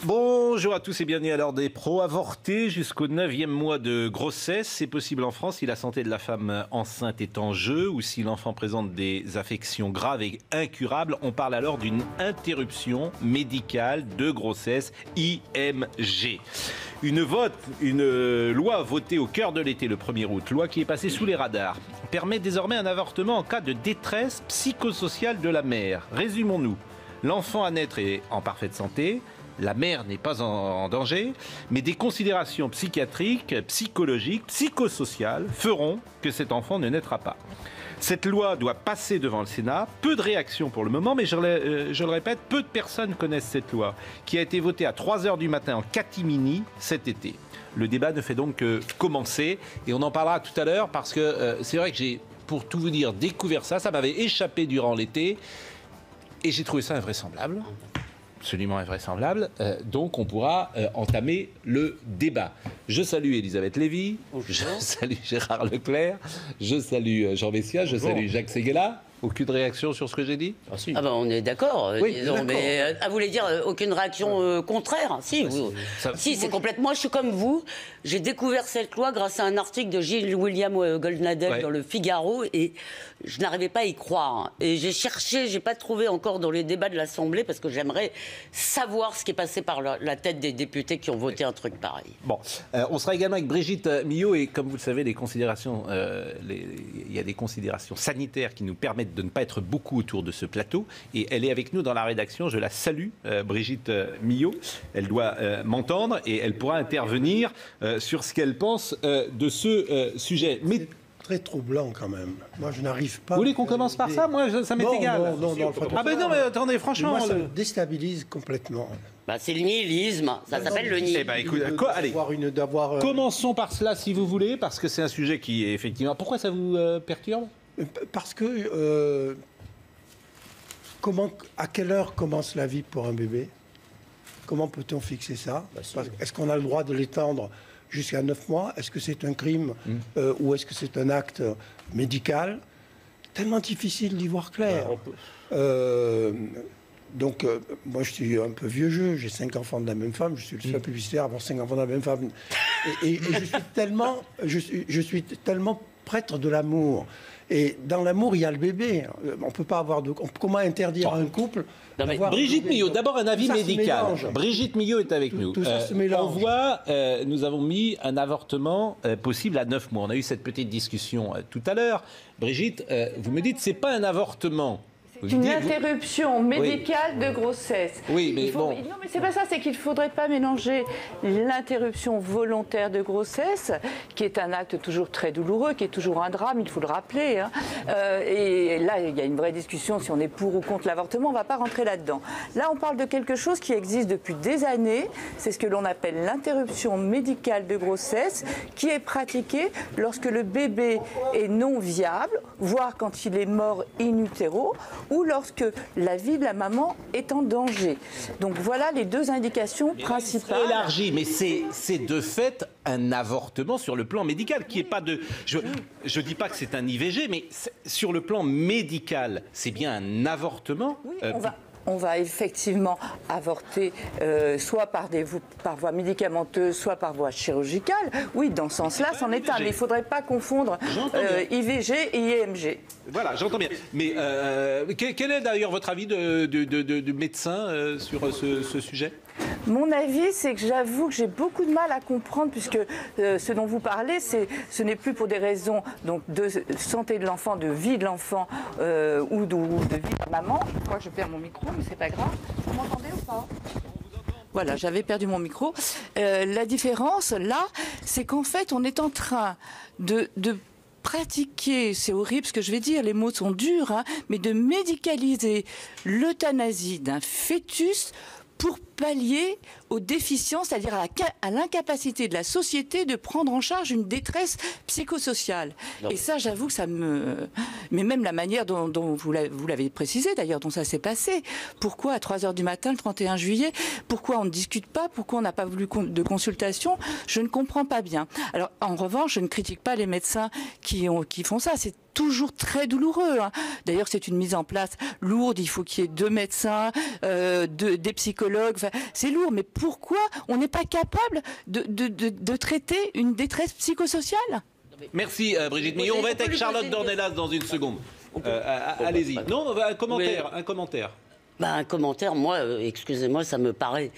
Bonjour à tous et bienvenue à l'heure des pros. Avorter jusqu'au 9e mois de grossesse, c'est possible en France si la santé de la femme enceinte est en jeu ou si l'enfant présente des affections graves et incurables. On parle alors d'une interruption médicale de grossesse, IMG. Une loi votée au cœur de l'été le 1er août, loi qui est passée sous les radars, permet désormais un avortement en cas de détresse psychosociale de la mère. Résumons-nous, l'enfant à naître est en parfaite santé. La mère n'est pas en danger, mais des considérations psychiatriques, psychologiques, psychosociales feront que cet enfant ne naîtra pas. Cette loi doit passer devant le Sénat. Peu de réactions pour le moment, mais je le répète, peu de personnes connaissent cette loi, qui a été votée à 3h du matin en catimini cet été. Le débat ne fait donc que commencer, et on en parlera tout à l'heure, parce que c'est vrai que j'ai, pour tout vous dire, découvert ça. Ça m'avait échappé durant l'été, et j'ai trouvé ça invraisemblable. Absolument invraisemblable. Donc, on pourra entamer le débat. Je salue Elisabeth Lévy, je salue Gérard Leclerc, je salue Jean Messia, je salue Jacques Séguéla. Aucune réaction sur ce que j'ai dit ? Ah ben on est d'accord, oui, disons, mais vous voulez dire aucune réaction contraire ? Si, si c'est complètement... Moi, je suis comme vous. J'ai découvert cette loi grâce à un article de Gilles William Goldnadel dans le Figaro et je n'arrivais pas à y croire. Et j'ai cherché, j'ai pas trouvé encore dans les débats de l'Assemblée parce que j'aimerais savoir ce qui est passé par la tête des députés qui ont voté un truc pareil. Bon, on sera également avec Brigitte Millot et comme vous le savez, les considérations, il y a des considérations sanitaires qui nous permettent de ne pas être beaucoup autour de ce plateau. Et elle est avec nous dans la rédaction. Je la salue, Brigitte Millot. Elle doit m'entendre et elle pourra intervenir sur ce qu'elle pense de ce sujet. Mais très troublant quand même. Moi, je n'arrive pas... Vous voulez qu'on commence par ça ? Moi, ça m'est égal. Non, ah ben non, mais attendez, franchement... Moi, ça me déstabilise complètement. Bah, c'est le nihilisme, ça s'appelle le nihilisme. Eh ben, écoute, allez, commençons par cela si vous voulez, parce que c'est un sujet qui est effectivement... Pourquoi ça vous perturbe ? Parce que... à quelle heure commence la vie pour un bébé ? Comment peut-on fixer ça ? Est-ce qu'on a le droit de l'étendre jusqu'à 9 mois ? Est-ce que c'est un crime ou est-ce que c'est un acte médical ? Tellement difficile d'y voir clair. Donc, moi, je suis un peu vieux jeu. J'ai 5 enfants de la même femme. Je suis le seul publicitaire à avoir 5 enfants de la même femme. Et je suis tellement prêtre de l'amour. Et dans l'amour, il y a le bébé. On ne peut pas avoir de... Comment interdire à un couple... Brigitte Millot, d'abord un avis médical. Brigitte Millot est avec nous. Tout ça se mélange. On voit, nous avons mis un avortement possible à 9 mois. On a eu cette petite discussion tout à l'heure. Brigitte, vous me dites, c'est pas un avortement. C'est une interruption médicale de grossesse. Oui, mais bon... Non, mais c'est pas ça, c'est qu'il ne faudrait pas mélanger l'interruption volontaire de grossesse, qui est un acte toujours très douloureux, qui est toujours un drame, il faut le rappeler. Hein. Et là, il y a une vraie discussion si on est pour ou contre l'avortement, on ne va pas rentrer là-dedans. Là, on parle de quelque chose qui existe depuis des années, c'est ce que l'on appelle l'interruption médicale de grossesse, qui est pratiquée lorsque le bébé est non viable, voire quand il est mort in utero, ou lorsque la vie de la maman est en danger. Donc voilà les deux indications principales. Élargi, mais c'est de fait un avortement sur le plan médical, qui est pas de... Je dis pas que c'est un IVG, mais sur le plan médical, c'est bien un avortement. Oui, on va effectivement avorter soit par voie médicamenteuse, soit par voie chirurgicale. Oui, dans ce sens-là, c'en est un. Mais il ne faudrait pas confondre IVG et IMG. Voilà, j'entends bien. Mais quel est d'ailleurs votre avis de médecin sur ce sujet ? Mon avis, c'est que j'avoue que j'ai beaucoup de mal à comprendre, puisque ce dont vous parlez, ce n'est plus pour des raisons donc, de santé de l'enfant, de vie de l'enfant ou de vie de la maman. Je crois que je perds mon micro, mais c'est pas grave. Vous m'entendez ou pas ? Voilà, j'avais perdu mon micro. La différence, là, c'est qu'en fait, on est en train de pratiquer, c'est horrible ce que je vais dire, les mots sont durs, hein, mais de médicaliser l'euthanasie d'un fœtus pour pallier aux déficiences, c'est-à-dire à l'incapacité de la société de prendre en charge une détresse psychosociale. Et ça, j'avoue que ça me... Mais même la manière dont vous l'avez précisé, d'ailleurs, dont ça s'est passé. Pourquoi à 3h du matin, le 31 juillet, pourquoi on ne discute pas, pourquoi on n'a pas voulu de consultation, je ne comprends pas bien. Alors, en revanche, je ne critique pas les médecins qui font ça. C'est toujours très douloureux. Hein. D'ailleurs, c'est une mise en place lourde. Il faut qu'il y ait 2 médecins, des psychologues. Enfin, c'est lourd. Mais pourquoi on n'est pas capable de traiter une détresse psychosociale? Merci Brigitte Millot. On va être avec Charlotte Dornelas dans une seconde. Allez-y. Non, un commentaire. Un commentaire. Un commentaire, moi, excusez-moi, ça me paraît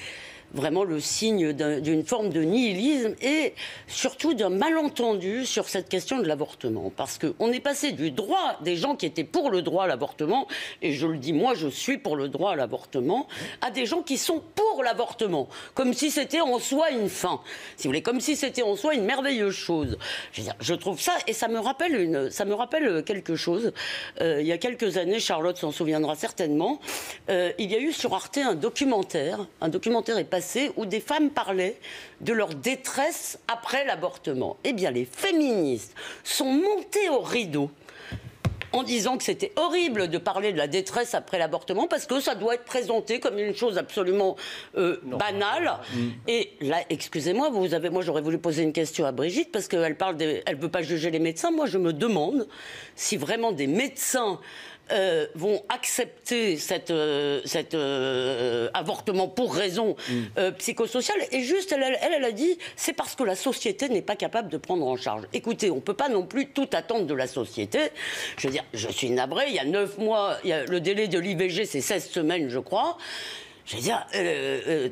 vraiment le signe d'une forme de nihilisme et surtout d'un malentendu sur cette question de l'avortement. Parce qu'on est passé du droit des gens qui étaient pour le droit à l'avortement, et je le dis, moi je suis pour le droit à l'avortement, à des gens qui sont pour l'avortement, comme si c'était en soi une fin, si vous voulez, comme si c'était en soi une merveilleuse chose. Je veux dire, je trouve ça, et ça me rappelle quelque chose. Il y a quelques années, Charlotte s'en souviendra certainement, il y a eu sur Arte un documentaire est passé où des femmes parlaient de leur détresse après l'avortement. Eh bien, les féministes sont montées au rideau en disant que c'était horrible de parler de la détresse après l'avortement parce que ça doit être présenté comme une chose absolument banale. Et là, excusez-moi, moi j'aurais voulu poser une question à Brigitte parce qu'elle elle veut pas juger les médecins. Moi, je me demande si vraiment des médecins vont accepter cet avortement pour raison psychosociale. Et juste, elle a dit, c'est parce que la société n'est pas capable de prendre en charge. Écoutez, on ne peut pas non plus tout attendre de la société. Je veux dire, je suis navrée, il y a 9 mois, le délai de l'IVG, c'est 16 semaines, je crois. Je veux dire,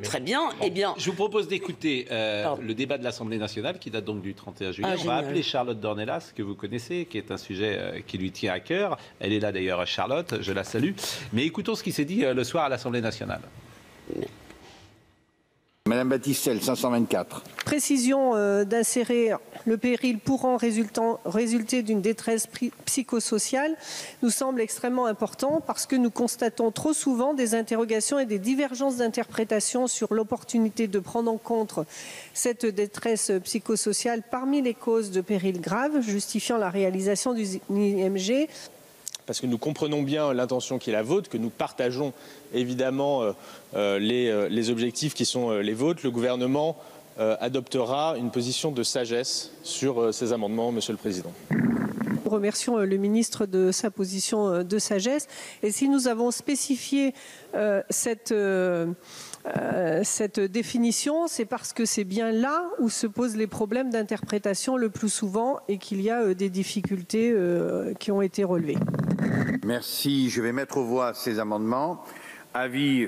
très bien. Bon, eh bien, je vous propose d'écouter le débat de l'Assemblée nationale qui date donc du 31 juillet. On va appeler Charlotte Dornelas, que vous connaissez, qui est un sujet qui lui tient à cœur. Elle est là d'ailleurs, Charlotte, je la salue. Mais écoutons ce qui s'est dit le soir à l'Assemblée nationale. Madame Battistel, 524. Précision d'insérer le péril pouvant résulter d'une détresse psychosociale nous semble extrêmement important parce que nous constatons trop souvent des interrogations et des divergences d'interprétation sur l'opportunité de prendre en compte cette détresse psychosociale parmi les causes de péril grave justifiant la réalisation du IMG. Parce que nous comprenons bien l'intention qui est la vôtre, que nous partageons évidemment les objectifs qui sont les vôtres. Le gouvernement adoptera une position de sagesse sur ces amendements, Monsieur le Président. Nous remercions le ministre de sa position de sagesse. Et si nous avons spécifié cette définition, c'est parce que c'est bien là où se posent les problèmes d'interprétation le plus souvent et qu'il y a des difficultés qui ont été relevées. Merci. Je vais mettre aux voix ces amendements. Avis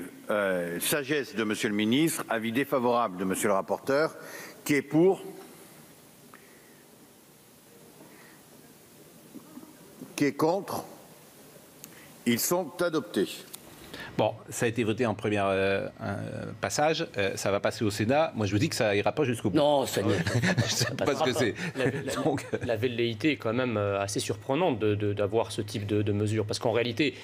sagesse de Monsieur le ministre, avis défavorable de Monsieur le rapporteur. Qui est pour? Qui est contre? Ils sont adoptés. Bon, ça a été voté en premier passage, ça va passer au Sénat. Moi, je vous dis que ça ira pas jusqu'au bout. Non, ça n'est parce que c'est. La velléité est quand même assez surprenante d'avoir ce type de mesure, parce qu'en réalité,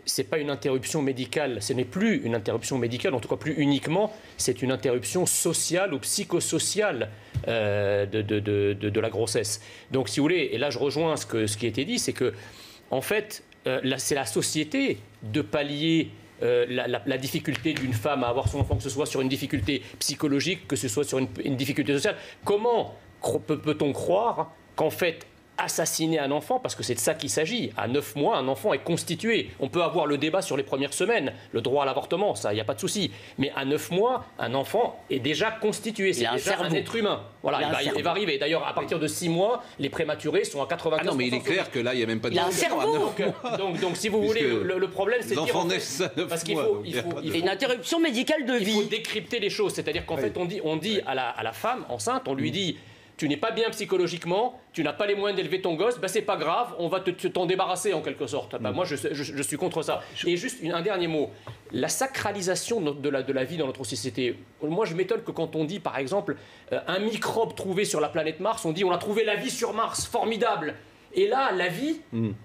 c'est pas une interruption médicale, ce n'est plus une interruption médicale, en tout cas plus uniquement, c'est une interruption sociale ou psychosociale de la grossesse. Donc, si vous voulez, et là je rejoins ce qui a été dit, c'est que en fait, c'est la société de pallier la difficulté d'une femme à avoir son enfant, que ce soit sur une difficulté psychologique, que ce soit sur une difficulté sociale. Comment peut-on croire qu'en fait, assassiner un enfant, parce que c'est de ça qu'il s'agit, à 9 mois, un enfant est constitué. On peut avoir le débat sur les premières semaines, le droit à l'avortement, ça, il n'y a pas de souci. Mais à 9 mois, un enfant est déjà constitué, c'est déjà un être humain. Voilà, il va arriver. D'ailleurs, à partir de 6 mois, les prématurés sont à 95%. Ah non, mais il est clair que là, il n'y a même pas de... Il a un cerveau. Donc, si vous voulez, le problème, c'est de dire... Enfants naissent à 9 mois. Parce qu'il faut une interruption médicale de vie. Il faut décrypter les choses. C'est-à-dire qu'en fait, on dit à la femme enceinte, on lui dit... Tu n'es pas bien psychologiquement, tu n'as pas les moyens d'élever ton gosse, c'est pas grave, on va t'en débarrasser en quelque sorte. Moi, je suis contre ça. Et juste un dernier mot. La sacralisation de la vie dans notre société. Moi, je m'étonne que quand on dit, par exemple, un microbe trouvé sur la planète Mars, on dit on a trouvé la vie sur Mars, formidable. Et là, la vie,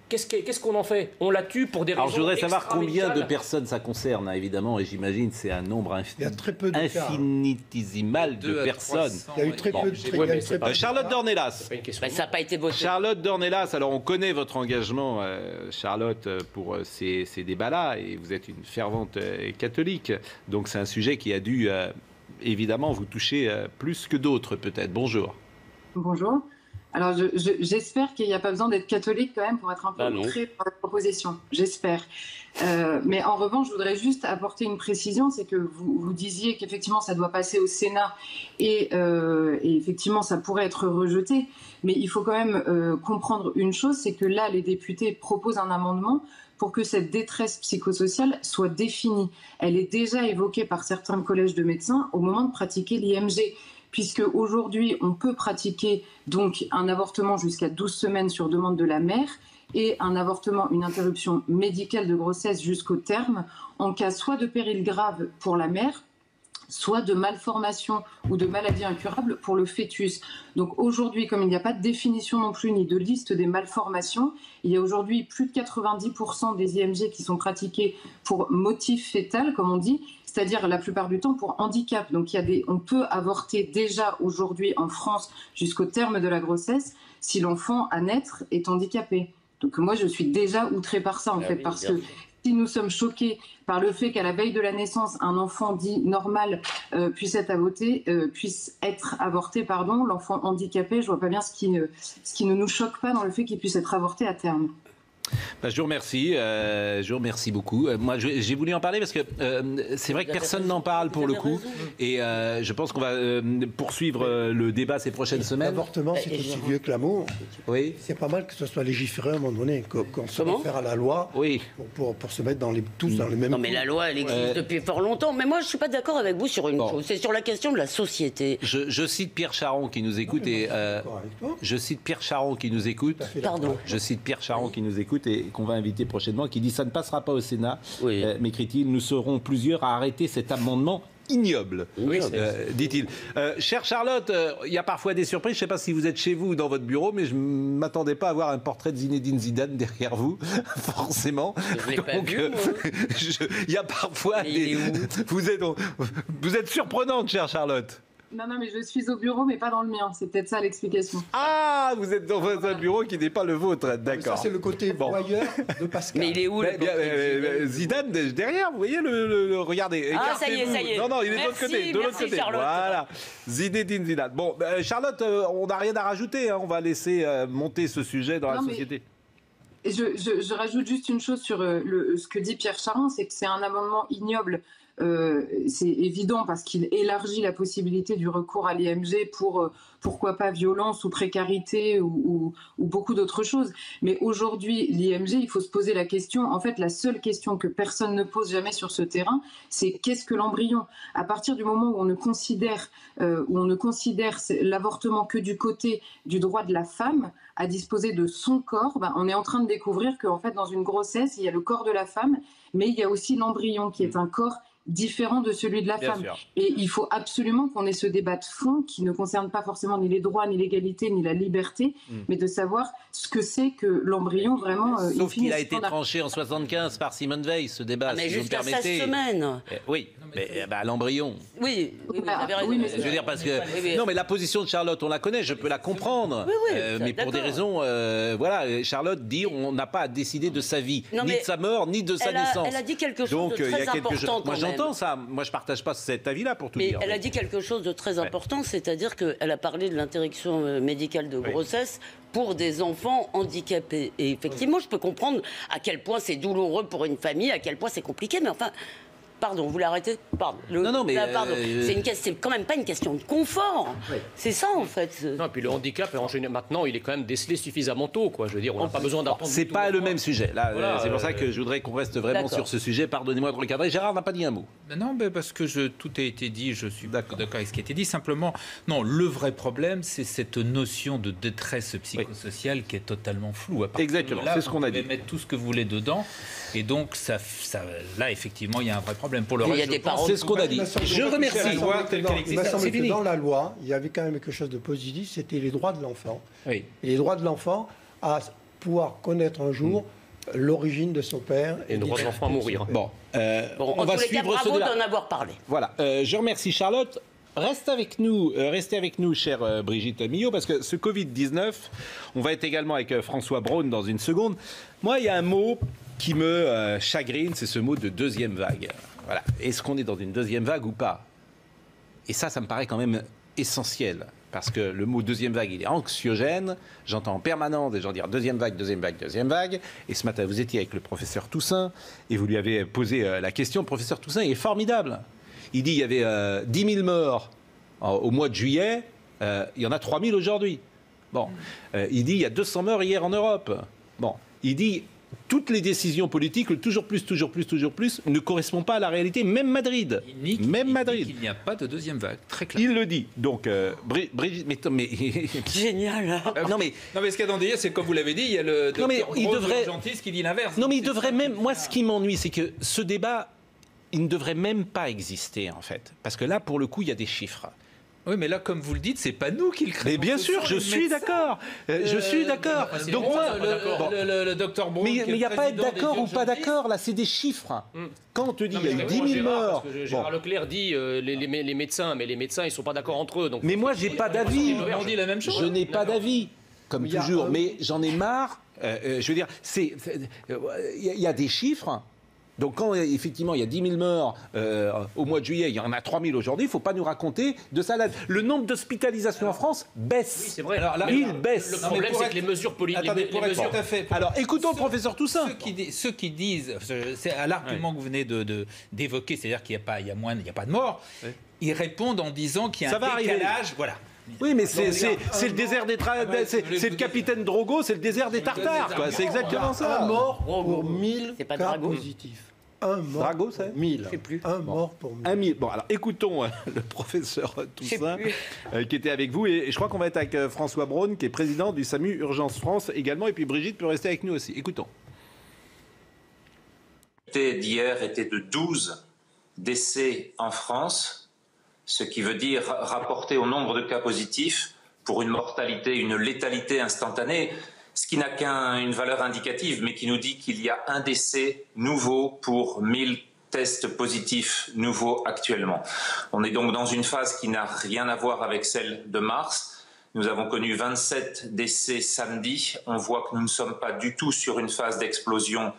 qu'est-ce qu'on en fait? On la tue pour des raisons. Alors, je voudrais savoir combien de personnes ça concerne, évidemment, et j'imagine c'est un nombre infinitésimal de personnes. Il y a eu très peu de cas. Charlotte Dornelas. Ça n'a pas été voté. Charlotte Dornelas, alors on connaît votre engagement, Charlotte, pour ces débats-là, et vous êtes une fervente catholique. Donc c'est un sujet qui a dû, évidemment, vous toucher plus que d'autres, peut-être. Bonjour. Bonjour. Alors, j'espère qu'il n'y a pas besoin d'être catholique quand même pour être un peu outré par la proposition. J'espère. Mais en revanche, je voudrais juste apporter une précision, c'est que vous disiez qu'effectivement, ça doit passer au Sénat et effectivement, ça pourrait être rejeté. Mais il faut quand même comprendre une chose, c'est que là, les députés proposent un amendement pour que cette détresse psychosociale soit définie. Elle est déjà évoquée par certains collèges de médecins au moment de pratiquer l'IMG. Puisque aujourd'hui, on peut pratiquer donc un avortement jusqu'à 12 semaines sur demande de la mère et un avortement, une interruption médicale de grossesse jusqu'au terme, en cas soit de péril grave pour la mère, soit de malformation ou de maladie incurable pour le fœtus. Donc aujourd'hui, comme il n'y a pas de définition non plus ni de liste des malformations, il y a aujourd'hui plus de 90% des IMG qui sont pratiqués pour motif fœtal, comme on dit, c'est-à-dire la plupart du temps pour handicap. Donc on peut avorter déjà aujourd'hui en France jusqu'au terme de la grossesse si l'enfant à naître est handicapé. Donc moi je suis déjà outrée par ça en fait, parce que si nous sommes choqués par le fait qu'à la veille de la naissance, un enfant dit normal puisse être avorté, l'enfant handicapé, je vois pas bien ce qui ne nous choque pas dans le fait qu'il puisse être avorté à terme. Je vous remercie beaucoup. Moi, j'ai voulu en parler parce que c'est vrai que personne n'en parle pour le coup. Et je pense qu'on va poursuivre le débat ces prochaines semaines. L'avortement, c'est aussi vieux que l'amour. Oui. C'est pas mal que ce soit légiféré à un moment donné, qu'on se réfère à la loi pour se mettre tous dans les mêmes... Non, mais la loi, elle existe depuis fort longtemps. Mais moi, je ne suis pas d'accord avec vous sur une chose. C'est sur la question de la société. Je cite Pierre Charon qui nous écoute. Je cite Pierre Charon qui nous écoute. Pardon. Je cite Pierre Charon qui nous écoute et qu'on va inviter prochainement, qui dit ça ne passera pas au Sénat, m'écrit-il, nous serons plusieurs à arrêter cet amendement ignoble, dit-il. Chère Charlotte, il y a parfois des surprises, je ne sais pas si vous êtes chez vous ou dans votre bureau, mais je ne m'attendais pas à voir un portrait de Zinedine Zidane derrière vous, forcément. Je l'ai pas vu, il y a parfois vous êtes surprenante, chère Charlotte. Non, mais je suis au bureau, mais pas dans le mien. C'est peut-être ça l'explication. Ah, vous êtes dans un bureau qui n'est pas le vôtre, d'accord. Ça, c'est le côté voyeur de Pascal. Mais il est où Zidane, derrière, vous voyez regardez. Ah, ça y est. Non, il est de l'autre côté. De l'autre côté. Charlotte. Voilà. Zinedine Zidane. Bon, Charlotte, on n'a rien à rajouter. On va laisser monter ce sujet dans la société. Et je rajoute juste une chose sur ce que dit Pierre Charon, c'est que c'est un amendement ignoble. C'est évident parce qu'il élargit la possibilité du recours à l'IMG pour, pourquoi pas, violence ou précarité ou beaucoup d'autres choses. Mais aujourd'hui, l'IMG, il faut se poser la question, en fait, la seule question que personne ne pose jamais sur ce terrain, c'est qu'est-ce que l'embryon ? À partir du moment où on ne considère l'avortement que du côté du droit de la femme à disposer de son corps, on est en train de découvrir qu'en fait, dans une grossesse, il y a le corps de la femme, mais il y a aussi l'embryon qui est un corps différent de celui de la femme. Et il faut absolument qu'on ait ce débat de fond qui ne concerne pas forcément ni les droits, ni l'égalité, ni la liberté, mais de savoir ce que c'est que l'embryon vraiment... Sauf qu'il a été tranché en 75 par Simone Veil, ce débat, mais si vous me jusqu'à permettez. 16 semaines. Oui, mais l'embryon. Oui, vous avez raison. Mais je veux dire parce que... Non, mais la position de Charlotte, on la connaît, je peux la comprendre. Mais pour des raisons... Charlotte dit on n'a pas à décider de sa vie, ni de sa mort, ni de sa naissance. Elle a dit quelque chose de très important quand même. Ça. Moi, je ne partage pas cet avis-là, pour tout dire. Elle a dit quelque chose de très important, c'est-à-dire qu'elle a parlé de l'interruption médicale de grossesse pour des enfants handicapés. Et effectivement, je peux comprendre à quel point c'est douloureux pour une famille, à quel point c'est compliqué, mais enfin... Pardon, vous l'arrêtez ? Pardon. Non, mais... C'est quand même pas une question de confort. C'est ça, en fait. Non, et puis le handicap, maintenant, il est quand même décelé suffisamment tôt, quoi. Je veux dire, on n'a pas besoin d'apprendre... C'est pas le même sujet. Là, c'est pour ça que je voudrais qu'on reste vraiment sur ce sujet. Pardonnez-moi de recadrer. Gérard n'a pas dit un mot. Non, parce que tout a été dit. Je suis d'accord avec ce qui a été dit. Simplement, non, le vrai problème, c'est cette notion de détresse psychosociale qui est totalement floue. Exactement, c'est ce qu'on a dit. Vous pouvez mettre tout ce que vous voulez dedans. Et donc, là, effectivement, il y a un vrai problème. Pour le reste, c'est ce qu'on a dit. Je remercie. Il m'a semblé que dans la loi, il y avait quand même quelque chose de positif, c'était les droits de l'enfant. Et les droits de l'enfant à pouvoir connaître un jour l'origine de son père. Et le droit de l'enfant à mourir. Bon, on va suivre ce débat. D'en avoir parlé. Voilà. Je remercie Charlotte. Restez avec nous, chère Brigitte Millot, parce que ce Covid-19, on va être également avec François Braun dans une seconde. Moi, il y a un mot qui me chagrine, c'est ce mot de deuxième vague. Voilà. Est-ce qu'on est dans une deuxième vague ou pas ? Et ça me paraît quand même essentiel. parce que le mot deuxième vague, il est anxiogène. J'entends en permanence des gens dire deuxième vague, deuxième vague, deuxième vague. Et ce matin, vous étiez avec le professeur Toussaint et vous lui avez posé la question. Le professeur Toussaint, il est formidable. Il dit il y avait 10 000 morts au mois de juillet. Il y en a 3 000 aujourd'hui. Bon. Il dit il y a 200 morts hier en Europe. Bon. Il dit toutes les décisions politiques, le toujours plus, ne correspondent pas à la réalité. Même Madrid. Il n'y a pas de deuxième vague, très clair. Il le dit. Donc, Brigitte, mais génial. Non mais ce qu'il y a dans c'est comme vous l'avez dit, il y a le docteur Gentis qui dit l'inverse. Non mais il devrait même. Moi, ce qui m'ennuie, c'est que ce débat, il ne devrait même pas exister en fait, parce que là, pour le coup, il y a des chiffres. Oui, mais là, comme vous le dites, c'est pas nous qui le créons. Mais bien sûr, je suis d'accord. Je suis d'accord. Donc moi, le docteur Braun. Mais il n'y a pas être d'accord ou pas d'accord. Là, c'est des chiffres. Quand on te dit il y a eu 10 000 morts. Gérard Leclerc dit les médecins, mais les médecins, ils sont pas d'accord entre eux. Donc mais moi, j'ai pas d'avis. On dit la même chose. Je n'ai pas d'avis, comme toujours. Mais j'en ai marre. Je veux dire, il y a des chiffres. Donc quand effectivement il y a 10 000 morts au mois de juillet, il y en a 3 000 aujourd'hui, il ne faut pas nous raconter de salade. Le nombre d'hospitalisations en France baisse. Oui, c'est vrai. Alors, il baisse. Le problème, c'est que les mesures politiques... Alors écoutons le professeur Toussaint. Ceux qui disent, c'est à l'argument que vous venez d'évoquer, c'est-à-dire qu'il n'y a pas de morts, ils répondent en disant qu'il y a un décalage. Voilà. Oui, mais c'est le désert des c'est le capitaine Drogo, c'est le désert des Tartares, quoi. C'est exactement ça. Un mort pour 1000 cas positifs. Un mort Drago, c'est 1000. Je sais plus. Un mort pour 1000. Bon, alors écoutons le professeur Toussaint qui était avec vous. Et je crois qu'on va être avec François Braun, qui est président du SAMU Urgence France également. Et puis Brigitte peut rester avec nous aussi. Écoutons. D'hier était de 12 décès en France, ce qui veut dire rapporté au nombre de cas positifs pour une mortalité, une létalité instantanée, ce qui n'a qu'une valeur indicative, mais qui nous dit qu'il y a un décès nouveau pour 1000 tests positifs nouveaux actuellement. On est donc dans une phase qui n'a rien à voir avec celle de mars. Nous avons connu 27 décès samedi. On voit que nous ne sommes pas du tout sur une phase d'explosion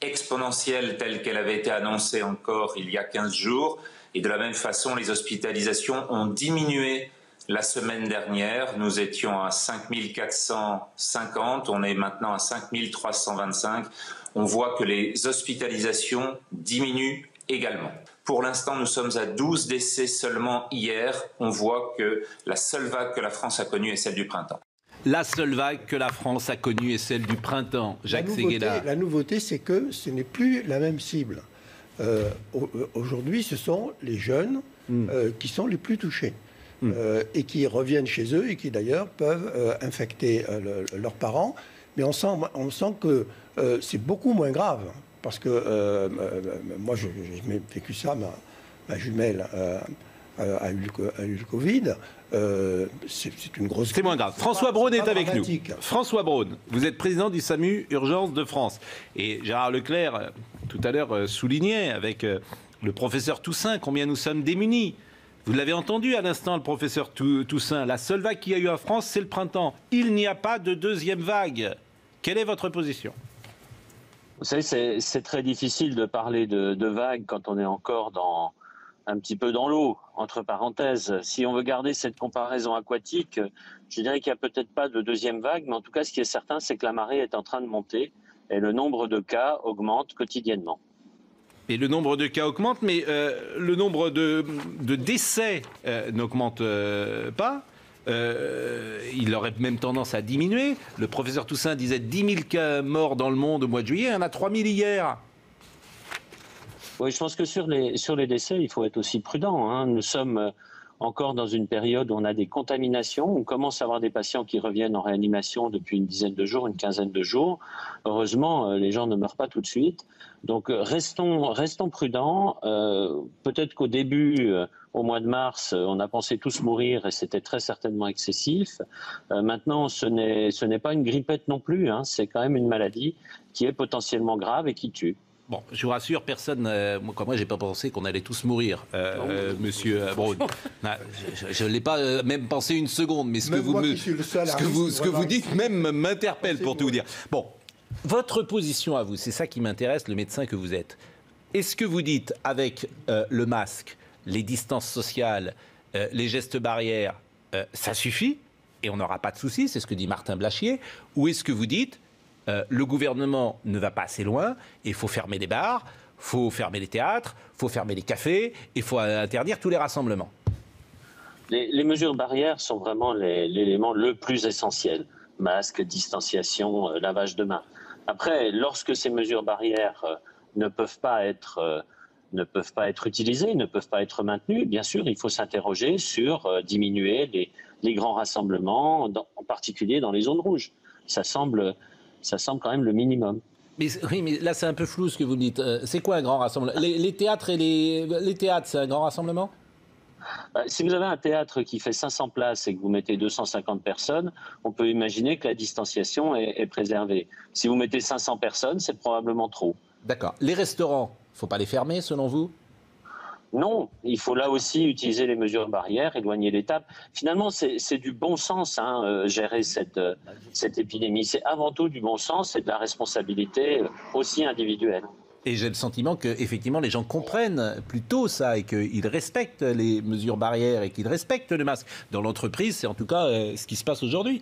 exponentielle telle qu'elle avait été annoncée encore il y a 15 jours. Et de la même façon, les hospitalisations ont diminué la semaine dernière. Nous étions à 5450, on est maintenant à 5325. On voit que les hospitalisations diminuent également. Pour l'instant, nous sommes à 12 décès seulement hier. On voit que la seule vague que la France a connue est celle du printemps. La seule vague que la France a connue est celle du printemps. Jacques Séguéla. La nouveauté, c'est que ce n'est plus la même cible. Aujourd'hui, ce sont les jeunes qui sont les plus touchés et qui reviennent chez eux et qui d'ailleurs peuvent infecter leurs parents. Mais on sent que c'est beaucoup moins grave parce que moi, j'ai vécu ça, ma jumelle a eu le Covid. C'est une grosse... C'est moins grave. François Braun est avec nous. François Braun, vous êtes président du SAMU Urgence de France. Et Gérard Leclerc, tout à l'heure, soulignait avec le professeur Toussaint combien nous sommes démunis. Vous l'avez entendu à l'instant, le professeur Toussaint. La seule vague qu'il y a eu en France, c'est le printemps. Il n'y a pas de deuxième vague. Quelle est votre position ? Vous savez, c'est très difficile de parler de vague quand on est encore un petit peu dans l'eau, entre parenthèses. Si on veut garder cette comparaison aquatique, je dirais qu'il n'y a peut-être pas de deuxième vague, mais en tout cas, ce qui est certain, c'est que la marée est en train de monter et le nombre de cas augmente quotidiennement. Et le nombre de cas augmente, mais le nombre de décès n'augmente pas. Il aurait même tendance à diminuer. Le professeur Toussaint disait 10 000 cas morts dans le monde au mois de juillet, il y en a 3 000 hier. Oui, je pense que sur les décès, il faut être aussi prudent, hein. Nous sommes encore dans une période où on a des contaminations. On commence à avoir des patients qui reviennent en réanimation depuis une dizaine de jours, une quinzaine de jours. Heureusement, les gens ne meurent pas tout de suite. Donc, restons prudents. Peut-être qu'au début, au mois de mars, on a pensé tous mourir et c'était très certainement excessif. Maintenant, ce n'est pas une grippette non plus, hein. C'est quand même une maladie qui est potentiellement grave et qui tue. Bon, je vous rassure, personne, moi, j'ai pas pensé qu'on allait tous mourir, monsieur Braun. Je ne l'ai pas même pensé une seconde, mais ce que vous dites même m'interpelle pour tout vous dire. Bon, votre position à vous, c'est ça qui m'intéresse, le médecin que vous êtes. Est-ce que vous dites, avec le masque, les distances sociales, les gestes barrières, ça suffit et on n'aura pas de soucis, c'est ce que dit Martin Blachier, ou est-ce que vous dites le gouvernement ne va pas assez loin et il faut fermer les bars, il faut fermer les théâtres, il faut fermer les cafés, il faut interdire tous les rassemblements? Les mesures barrières sont vraiment l'élément le plus essentiel. Masque, distanciation, lavage de mains. Après, lorsque ces mesures barrières ne peuvent pas être utilisées, ne peuvent pas être maintenues, bien sûr, il faut s'interroger sur diminuer les grands rassemblements, en particulier dans les zones rouges. Ça semble quand même le minimum. Mais là, c'est un peu flou ce que vous me dites. C'est quoi un grand rassemblement? Les théâtres les théâtres, c'est un grand rassemblement? Si vous avez un théâtre qui fait 500 places et que vous mettez 250 personnes, on peut imaginer que la distanciation est préservée. Si vous mettez 500 personnes, c'est probablement trop. D'accord. Les restaurants, il ne faut pas les fermer, selon vous? Non, il faut là aussi utiliser les mesures barrières, éloigner les tables. Finalement, c'est du bon sens, gérer cette épidémie. C'est avant tout du bon sens et de la responsabilité aussi individuelle. Et j'ai le sentiment qu'effectivement, les gens comprennent plutôt ça et qu'ils respectent les mesures barrières et qu'ils respectent le masque. Dans l'entreprise, c'est en tout cas ce qui se passe aujourd'hui.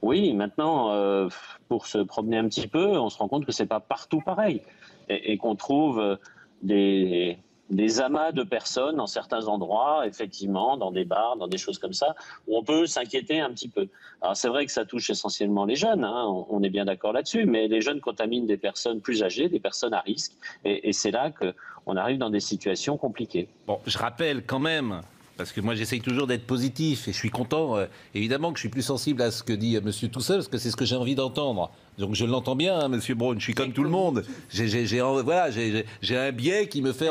Oui, maintenant, pour se promener un petit peu, on se rend compte que c'est pas partout pareil. Et qu'on trouve des amas de personnes dans certains endroits, effectivement, dans des bars, dans des choses comme ça, où on peut s'inquiéter un petit peu. Alors c'est vrai que ça touche essentiellement les jeunes, on est bien d'accord là-dessus, mais les jeunes contaminent des personnes plus âgées, des personnes à risque, et c'est là qu'on arrive dans des situations compliquées. Bon, je rappelle quand même, parce que moi j'essaye toujours d'être positif, et je suis content, évidemment que je suis plus sensible à ce que dit M. Toussel, parce que c'est ce que j'ai envie d'entendre. Donc je l'entends bien, M. Braun, je suis comme tout le monde. J'ai un biais qui me fait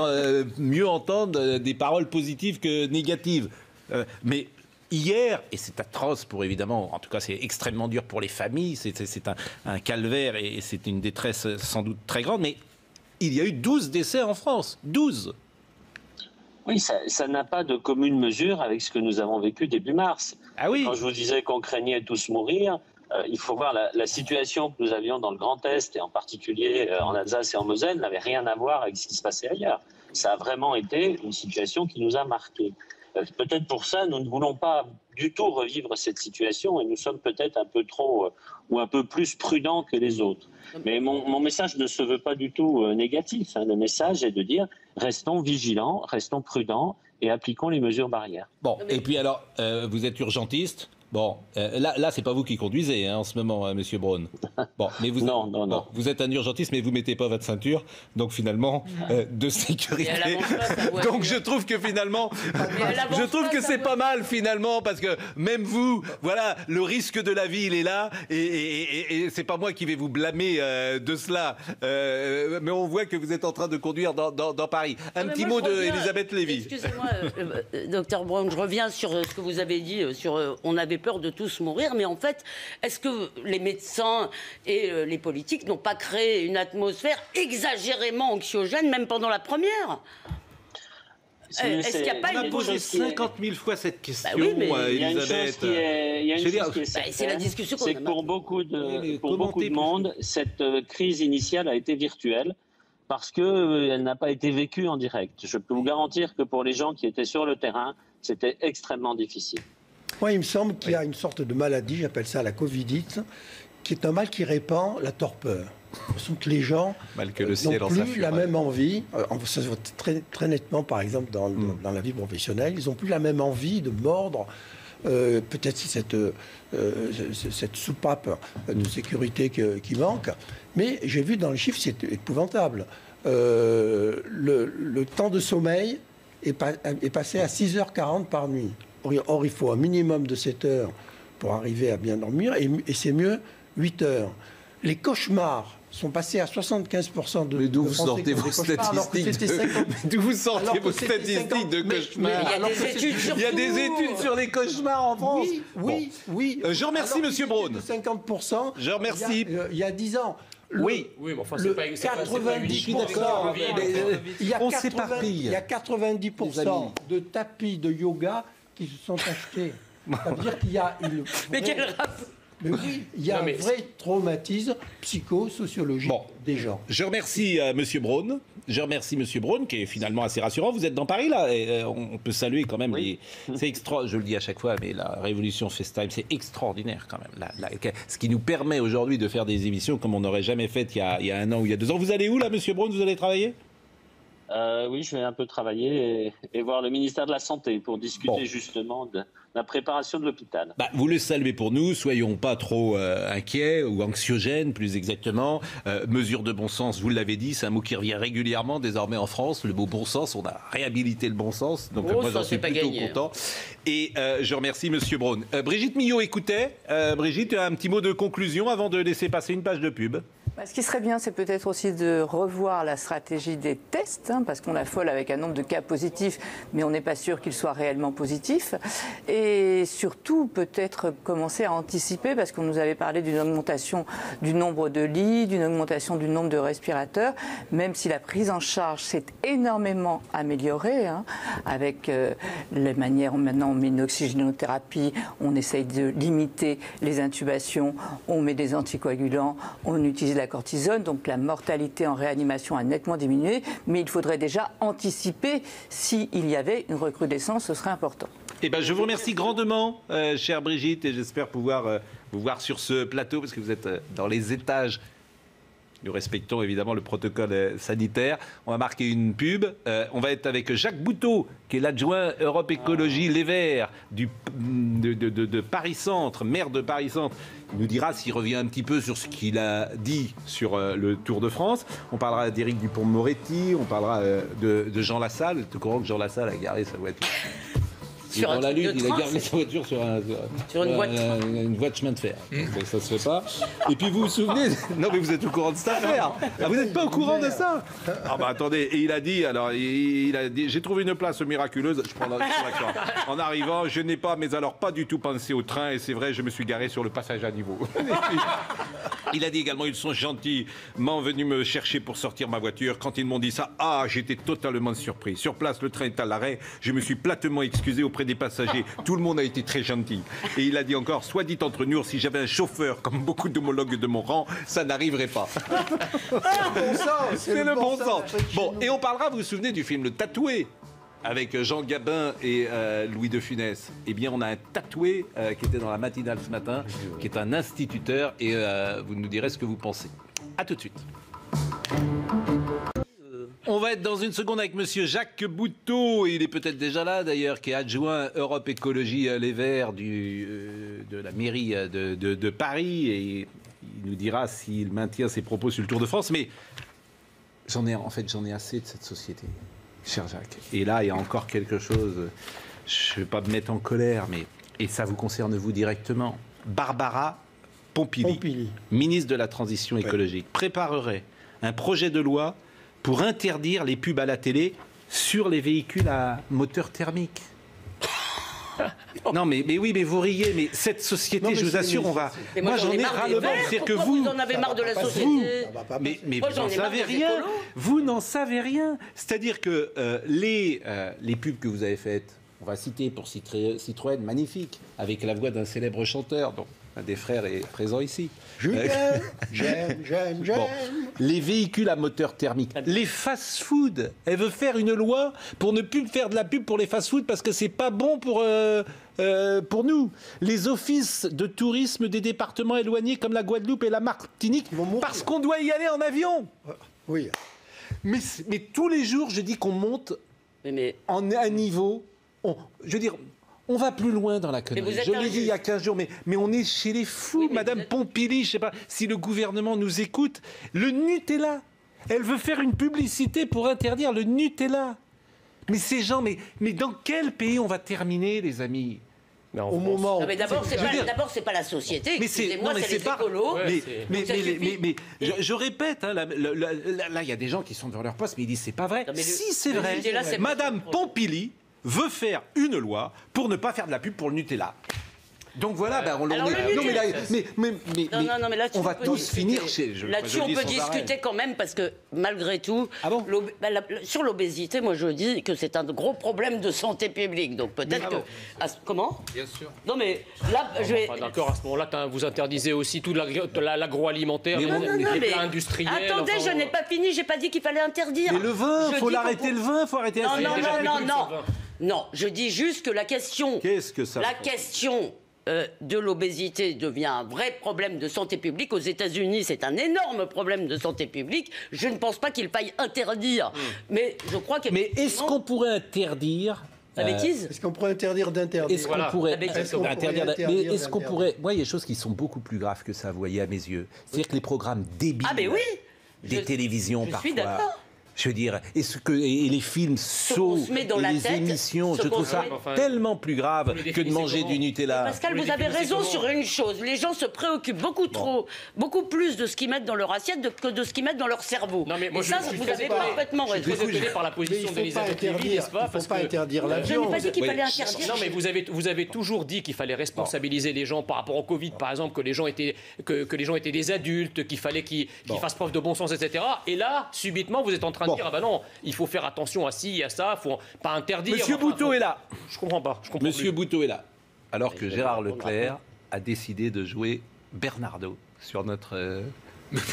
mieux entendre des paroles positives que négatives. Mais hier, et c'est atroce pour évidemment, en tout cas c'est extrêmement dur pour les familles, c'est un calvaire et c'est une détresse sans doute très grande, mais il y a eu 12 décès en France. 12. Oui, ça n'a pas de commune mesure avec ce que nous avons vécu début mars. Ah oui. Quand je vous disais qu'on craignait tous mourir, il faut voir la situation que nous avions dans le Grand Est, et en particulier en Alsace et en Moselle, n'avait rien à voir avec ce qui se passait ailleurs. Ça a vraiment été une situation qui nous a marqués. Peut-être pour ça, nous ne voulons pas du tout revivre cette situation et nous sommes peut-être un peu trop ou un peu plus prudents que les autres. Mais mon message ne se veut pas du tout négatif. Le message est de dire restons vigilants, restons prudents et appliquons les mesures barrières. Bon, et puis alors, vous êtes urgentiste. Bon, là, c'est pas vous qui conduisez en ce moment, Monsieur Braun. Bon, mais vous, non. Bon, vous êtes un urgentiste, mais vous mettez pas votre ceinture, donc finalement de sécurité. Donc je trouve que finalement, je trouve que c'est pas mal finalement, parce que même vous, voilà, le risque de la vie il est là, et c'est pas moi qui vais vous blâmer de cela, mais on voit que vous êtes en train de conduire dans Paris. Un petit mot d'Elisabeth Lévy. Excusez-moi, docteur Braun, je reviens sur ce que vous avez dit sur on avait peur de tous mourir, mais en fait, est-ce que les médecins et les politiques n'ont pas créé une atmosphère exagérément anxiogène, même pendant la première? Est-ce qu'il n'y a pas une posé 50 000 fois cette question, oui, mais Elisabeth. C'est la discussion qu'on a. C'est que pour beaucoup de monde, cette crise initiale a été virtuelle parce qu'elle n'a pas été vécue en direct. Je peux vous garantir que pour les gens qui étaient sur le terrain, c'était extrêmement difficile. Moi, il me semble qu'il y a une sorte de maladie, j'appelle ça la covidite, qui est un mal qui répand la torpeur. Ce que les gens n'ont plus la même envie, ça se voit très nettement par exemple dans la vie professionnelle, ils n'ont plus la même envie de mordre, peut-être cette soupape de sécurité qui manque, mais j'ai vu dans les chiffres, c'est épouvantable. Le temps de sommeil est passé à 6h40 par nuit. Or, il faut un minimum de 7 heures pour arriver à bien dormir, et c'est mieux 8 heures. Les cauchemars sont passés à 75% de... Mais d'où vous sortez vos statistiques de cauchemars? Il y a des études sur les cauchemars en France. Oui. Je remercie Monsieur Braun. 50%. Je remercie. Il y a 10 ans. Oui, mais enfin, c'est pas 90%. Il y a 90% de tapis de yoga qui se sont achetés. Ça veut dire qu'il y a une... Mais quel Mais oui, il y a un vrai traumatisme psychosociologique des gens. Je remercie Monsieur Braun. Je remercie Monsieur Braun, qui est finalement assez rassurant. Vous êtes dans Paris, là, et on peut saluer quand même c'est extra. Je le dis à chaque fois, mais la révolution FaceTime, c'est extraordinaire quand même. Ce qui nous permet aujourd'hui de faire des émissions comme on n'aurait jamais fait il y a 1 an ou il y a 2 ans. Vous allez où, là, Monsieur Braun? Vous allez travailler? Oui, je vais un peu travailler et voir le ministère de la Santé pour discuter justement de la préparation de l'hôpital. Vous le saluez pour nous, soyons pas trop inquiets ou anxiogènes, plus exactement. Mesure de bon sens, vous l'avez dit, c'est un mot qui revient régulièrement désormais en France, le mot bon sens, on a réhabilité le bon sens, donc moi j'en suis plutôt content. Et je remercie Monsieur Braun. Brigitte Millot écoutait. Brigitte, un petit mot de conclusion avant de laisser passer une page de pub. Ce qui serait bien, c'est peut-être aussi de revoir la stratégie des tests, parce qu'on affole avec un nombre de cas positifs, mais on n'est pas sûr qu'ils soient réellement positifs. Et surtout, peut-être commencer à anticiper, parce qu'on nous avait parlé d'une augmentation du nombre de lits, d'une augmentation du nombre de respirateurs, même si la prise en charge s'est énormément améliorée, avec les manières, maintenant on met une oxygénothérapie, on essaye de limiter les intubations, on met des anticoagulants, on utilise la cortisone, donc la mortalité en réanimation a nettement diminué, mais il faudrait déjà anticiper s'il y avait une recrudescence, ce serait important. Je vous remercie grandement, chère Brigitte, et j'espère pouvoir vous voir sur ce plateau, parce que vous êtes dans les étages. Nous respectons évidemment le protocole sanitaire. On va marquer une pub. On va être avec Jacques Bouteau, qui est l'adjoint Europe Écologie Les Verts de Paris-Centre, maire de Paris-Centre. Il nous dira s'il revient un petit peu sur ce qu'il a dit sur le Tour de France. On parlera d'Éric Dupond-Moretti, on parlera de Jean Lassalle. Tu es au courant que Jean Lassalle a garé sa voiture dans la Lune, il a garé sa voiture sur une voie de chemin de fer. Donc ça se fait pas. Et puis vous vous souvenez... Non mais vous êtes au courant de cette affaire. Vous n'êtes pas au courant de ça? Attendez, et il a dit, j'ai trouvé une place miraculeuse, je prends en arrivant, je n'ai pas, mais alors pas du tout pensé au train, et c'est vrai, je me suis garé sur le passage à niveau. Il a dit également, ils sont gentiment venus me chercher pour sortir ma voiture. Quand ils m'ont dit ça, j'étais totalement surpris. Sur place, le train est à l'arrêt, je me suis platement excusé auprès des passagers. Tout le monde a été très gentil. Et il a dit encore, soit dit entre nous, si j'avais un chauffeur comme beaucoup d'homologues de mon rang, ça n'arriverait pas. C'est le bon sens. Bon, et on parlera, vous vous souvenez du film Le Tatoué avec Jean Gabin et Louis de Funès. Eh bien, on a un tatoué qui était dans la matinale ce matin, qui est un instituteur, et vous nous direz ce que vous pensez. À tout de suite. On va être dans une seconde avec Monsieur Jacques Bouteau, il est peut-être déjà là d'ailleurs, qui est adjoint Europe Écologie Les Verts de la mairie de Paris, et il nous dira s'il maintient ses propos sur le Tour de France. Mais j'en ai assez de cette société, cher Jacques. Et là, il y a encore quelque chose, je ne vais pas me mettre en colère, et ça vous concerne vous directement. Barbara Pompili, ministre de la Transition écologique, préparerait un projet de loi pour interdire les pubs à la télé sur les véhicules à moteur thermique. Non mais oui, mais vous riez, mais cette société, je vous assure, on va... Moi j'en ai ras-le-bol, c'est que vous en avez marre de la société. Mais vous n'en savez rien. Vous n'en savez rien. C'est-à-dire que les pubs que vous avez faites, on va citer pour Citroën, magnifique, avec la voix d'un célèbre chanteur, dont un des frères est présent ici. J'aime. Bon, les véhicules à moteur thermique, les fast-food. Elle veut faire une loi pour ne plus faire de la pub pour les fast-food parce que c'est pas bon pour nous. Les offices de tourisme des départements éloignés comme la Guadeloupe et la Martinique, parce qu'on doit y aller en avion. Oui. Mais tous les jours, je dis qu'on monte en un niveau. Je veux dire. On va plus loin dans la connerie. Je l'ai dit il y a 15 jours, mais on est chez les fous. Madame Pompili, je ne sais pas si le gouvernement nous écoute. Le Nutella, elle veut faire une publicité pour interdire le Nutella. Mais ces gens, mais dans quel pays on va terminer, les amis? Au moment. Non, mais d'abord, c'est pas la société. Excusez-moi, c'est les écolos. Mais je répète, là, il y a des gens qui sont devant leur poste, mais ils disent c'est pas vrai. Si c'est vrai, Madame Pompili veut faire une loi pour ne pas faire de la pub pour le Nutella. Donc voilà, on mais là, on va tous finir chez... Là-dessus, on peut discuter quand même, parce que malgré tout, sur l'obésité, moi je dis que c'est un gros problème de santé publique. Donc peut-être que... Comment ? Bien sûr. Non mais là, je vais... D'accord, à ce moment-là, vous interdisez aussi tout l'agroalimentaire, les plats industriels... Attendez, je n'ai pas fini, j'ai pas dit qu'il fallait interdire. Mais le vin, il faut l'arrêter le vin, il faut arrêter... Non, je dis juste que la question... Qu'est-ce que ça... La question... de l'obésité devient un vrai problème de santé publique. Aux États-Unis, c'est un énorme problème de santé publique. Je ne pense pas qu'il faille interdire. Mais je crois que... Mais est-ce qu'on pourrait interdire... La bêtise ? Est-ce qu'on pourrait interdire d'interdire ? Est-ce qu'on pourrait interdire... Mais est-ce qu'on pourrait... Moi, il y a des choses qui sont beaucoup plus graves que ça, vous voyez, à mes yeux. C'est-à-dire que les programmes débiles... Ah, mais oui ! Des télévisions, parfois... Je suis d'accord. Je veux dire, et les films sauts, et les émissions, je trouve ça tellement plus grave que de manger du Nutella. Pascal, vous avez raison sur une chose. Les gens se préoccupent beaucoup plus de ce qu'ils mettent dans leur assiette que de ce qu'ils mettent dans leur cerveau. Non, mais moi, vous avez parfaitement raison. Je suis très étonné par la position d'Elisabeth Lévy, n'est-ce pas ? Il ne faut pas interdire l'avion. Je n'ai pas dit qu'il fallait interdire. Non, mais vous avez toujours dit qu'il fallait responsabiliser les gens par rapport au Covid, par exemple, que les gens étaient des adultes, qu'il fallait qu'ils fassent preuve de bon sens, etc. Et là, subitement, vous êtes en train de dire, ah ben non, il faut faire attention à ci, à ça, il ne faut pas interdire. Monsieur Bouteau est là. Je comprends pas. Monsieur Bouteau est là. Alors que Gérard Leclerc a décidé de jouer Bernardo sur notre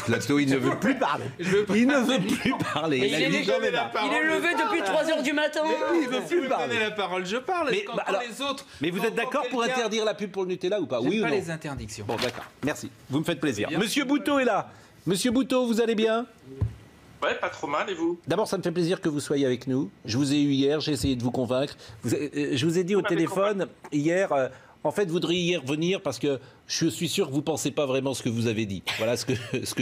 plateau. Il ne veut plus parler. Il ne veut plus parler. Il est levé depuis 3h du matin. Il ne veut plus parler. Donner la parole, je parle. Mais, les autres. Mais vous êtes d'accord pour interdire la pub pour le Nutella ou pas ? Oui ou non ? Pas les interdictions. Bon, d'accord. Merci. Vous me faites plaisir. Monsieur Bouteau est là. Monsieur Bouteau, vous allez bien ? Ouais, pas trop mal, et vous ? D'abord, ça me fait plaisir que vous soyez avec nous. Je vous ai eu hier, j'ai essayé de vous convaincre. Je vous ai dit au téléphone hier, en fait, vous devriez venir parce que je suis sûr que vous ne pensez pas vraiment ce que vous avez dit. Voilà ce que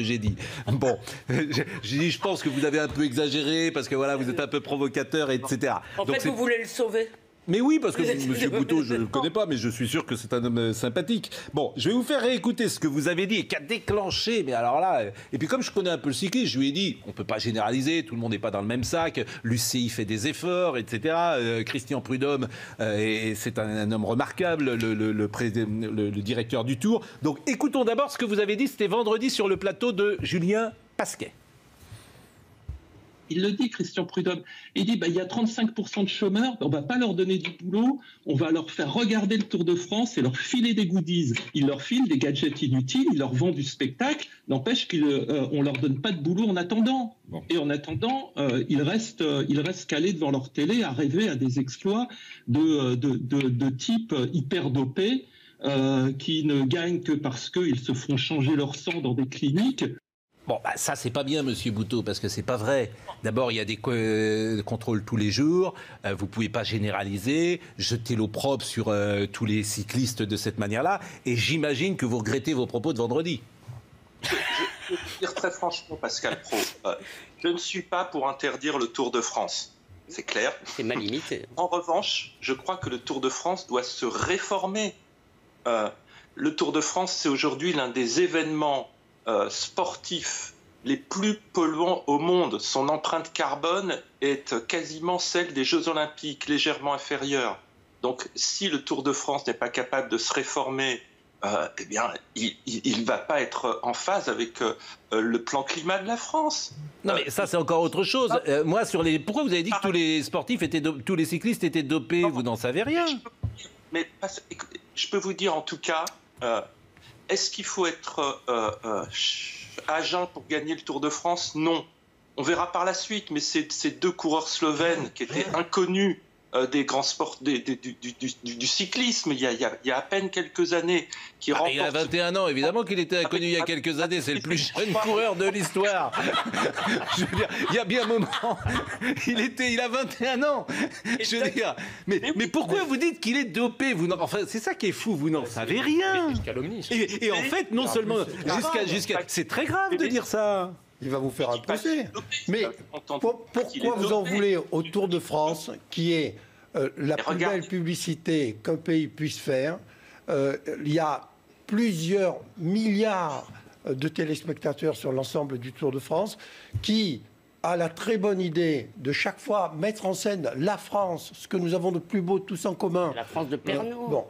j'ai dit. Bon, j'ai dit, je pense que vous avez un peu exagéré parce que voilà, vous êtes un peu provocateur, etc. En fait, vous voulez le sauver ? Mais oui, parce que M. Bouteau, je ne le connais pas, mais je suis sûr que c'est un homme sympathique. Bon, je vais vous faire réécouter ce que vous avez dit et qui a déclenché, mais alors là... Et puis comme je connais un peu le cyclisme, je lui ai dit, on ne peut pas généraliser, tout le monde n'est pas dans le même sac, l'UCI fait des efforts, etc. Christian Prudhomme, c'est un homme remarquable, le directeur du Tour. Donc écoutons d'abord ce que vous avez dit, c'était vendredi sur le plateau de Julien Pasquet. Il le dit, Christian Prudhomme. Il dit, il y a 35% de chômeurs, on ne va pas leur donner du boulot, on va leur faire regarder le Tour de France et leur filer des goodies. Il leur file des gadgets inutiles, il leur vend du spectacle, n'empêche qu'on ne leur donne pas de boulot en attendant. Bon. Et en attendant, ils restent calés devant leur télé à rêver à des exploits de type hyper dopé, qui ne gagnent que parce qu'ils se font changer leur sang dans des cliniques. Bon, ça, c'est pas bien, Monsieur Bouteau, parce que c'est pas vrai. D'abord, il y a des contrôles tous les jours. Vous pouvez pas généraliser, jeter l'opprobre sur tous les cyclistes de cette manière-là. Et j'imagine que vous regrettez vos propos de vendredi. Je vais dire très franchement, Pascal Praud, je ne suis pas pour interdire le Tour de France. C'est clair. C'est ma limite. En revanche, je crois que le Tour de France doit se réformer. Le Tour de France, c'est aujourd'hui l'un des événements sportifs les plus polluants au monde. Son empreinte carbone est quasiment celle des Jeux Olympiques, légèrement inférieure. Donc, si le Tour de France n'est pas capable de se réformer, eh bien, il ne va pas être en phase avec le plan climat de la France. Non, mais ça, c'est encore autre chose. Moi, pourquoi vous avez dit que tous les sportifs tous les cyclistes étaient dopés? Vous n'en savez rien. Mais je peux vous dire en tout cas. Est-ce qu'il faut être à jeun pour gagner le Tour de France? Non. On verra par la suite, mais ces deux coureurs slovènes qui étaient inconnus des grands sports du cyclisme il y a à peine quelques années. Il a 21 ans, évidemment qu'il était inconnu il y a quelques années. C'est le plus jeune coureur de l'histoire. Je veux dire, il y a bien un moment, il a 21 ans. Je veux dire, mais pourquoi vous dites qu'il est dopé? Enfin, c'est ça qui est fou, vous n'en savez rien. Et en fait, non seulement c'est très grave de dire ça. Il va vous faire un procès. Mais pourquoi vous en voulez au Tour de France, qui est la plus belle publicité qu'un pays puisse faire? Il y a plusieurs milliards de téléspectateurs sur l'ensemble du Tour de France qui a la très bonne idée de chaque fois mettre en scène la France, ce que nous avons de plus beau tous en commun. La France de Pernod. Bon.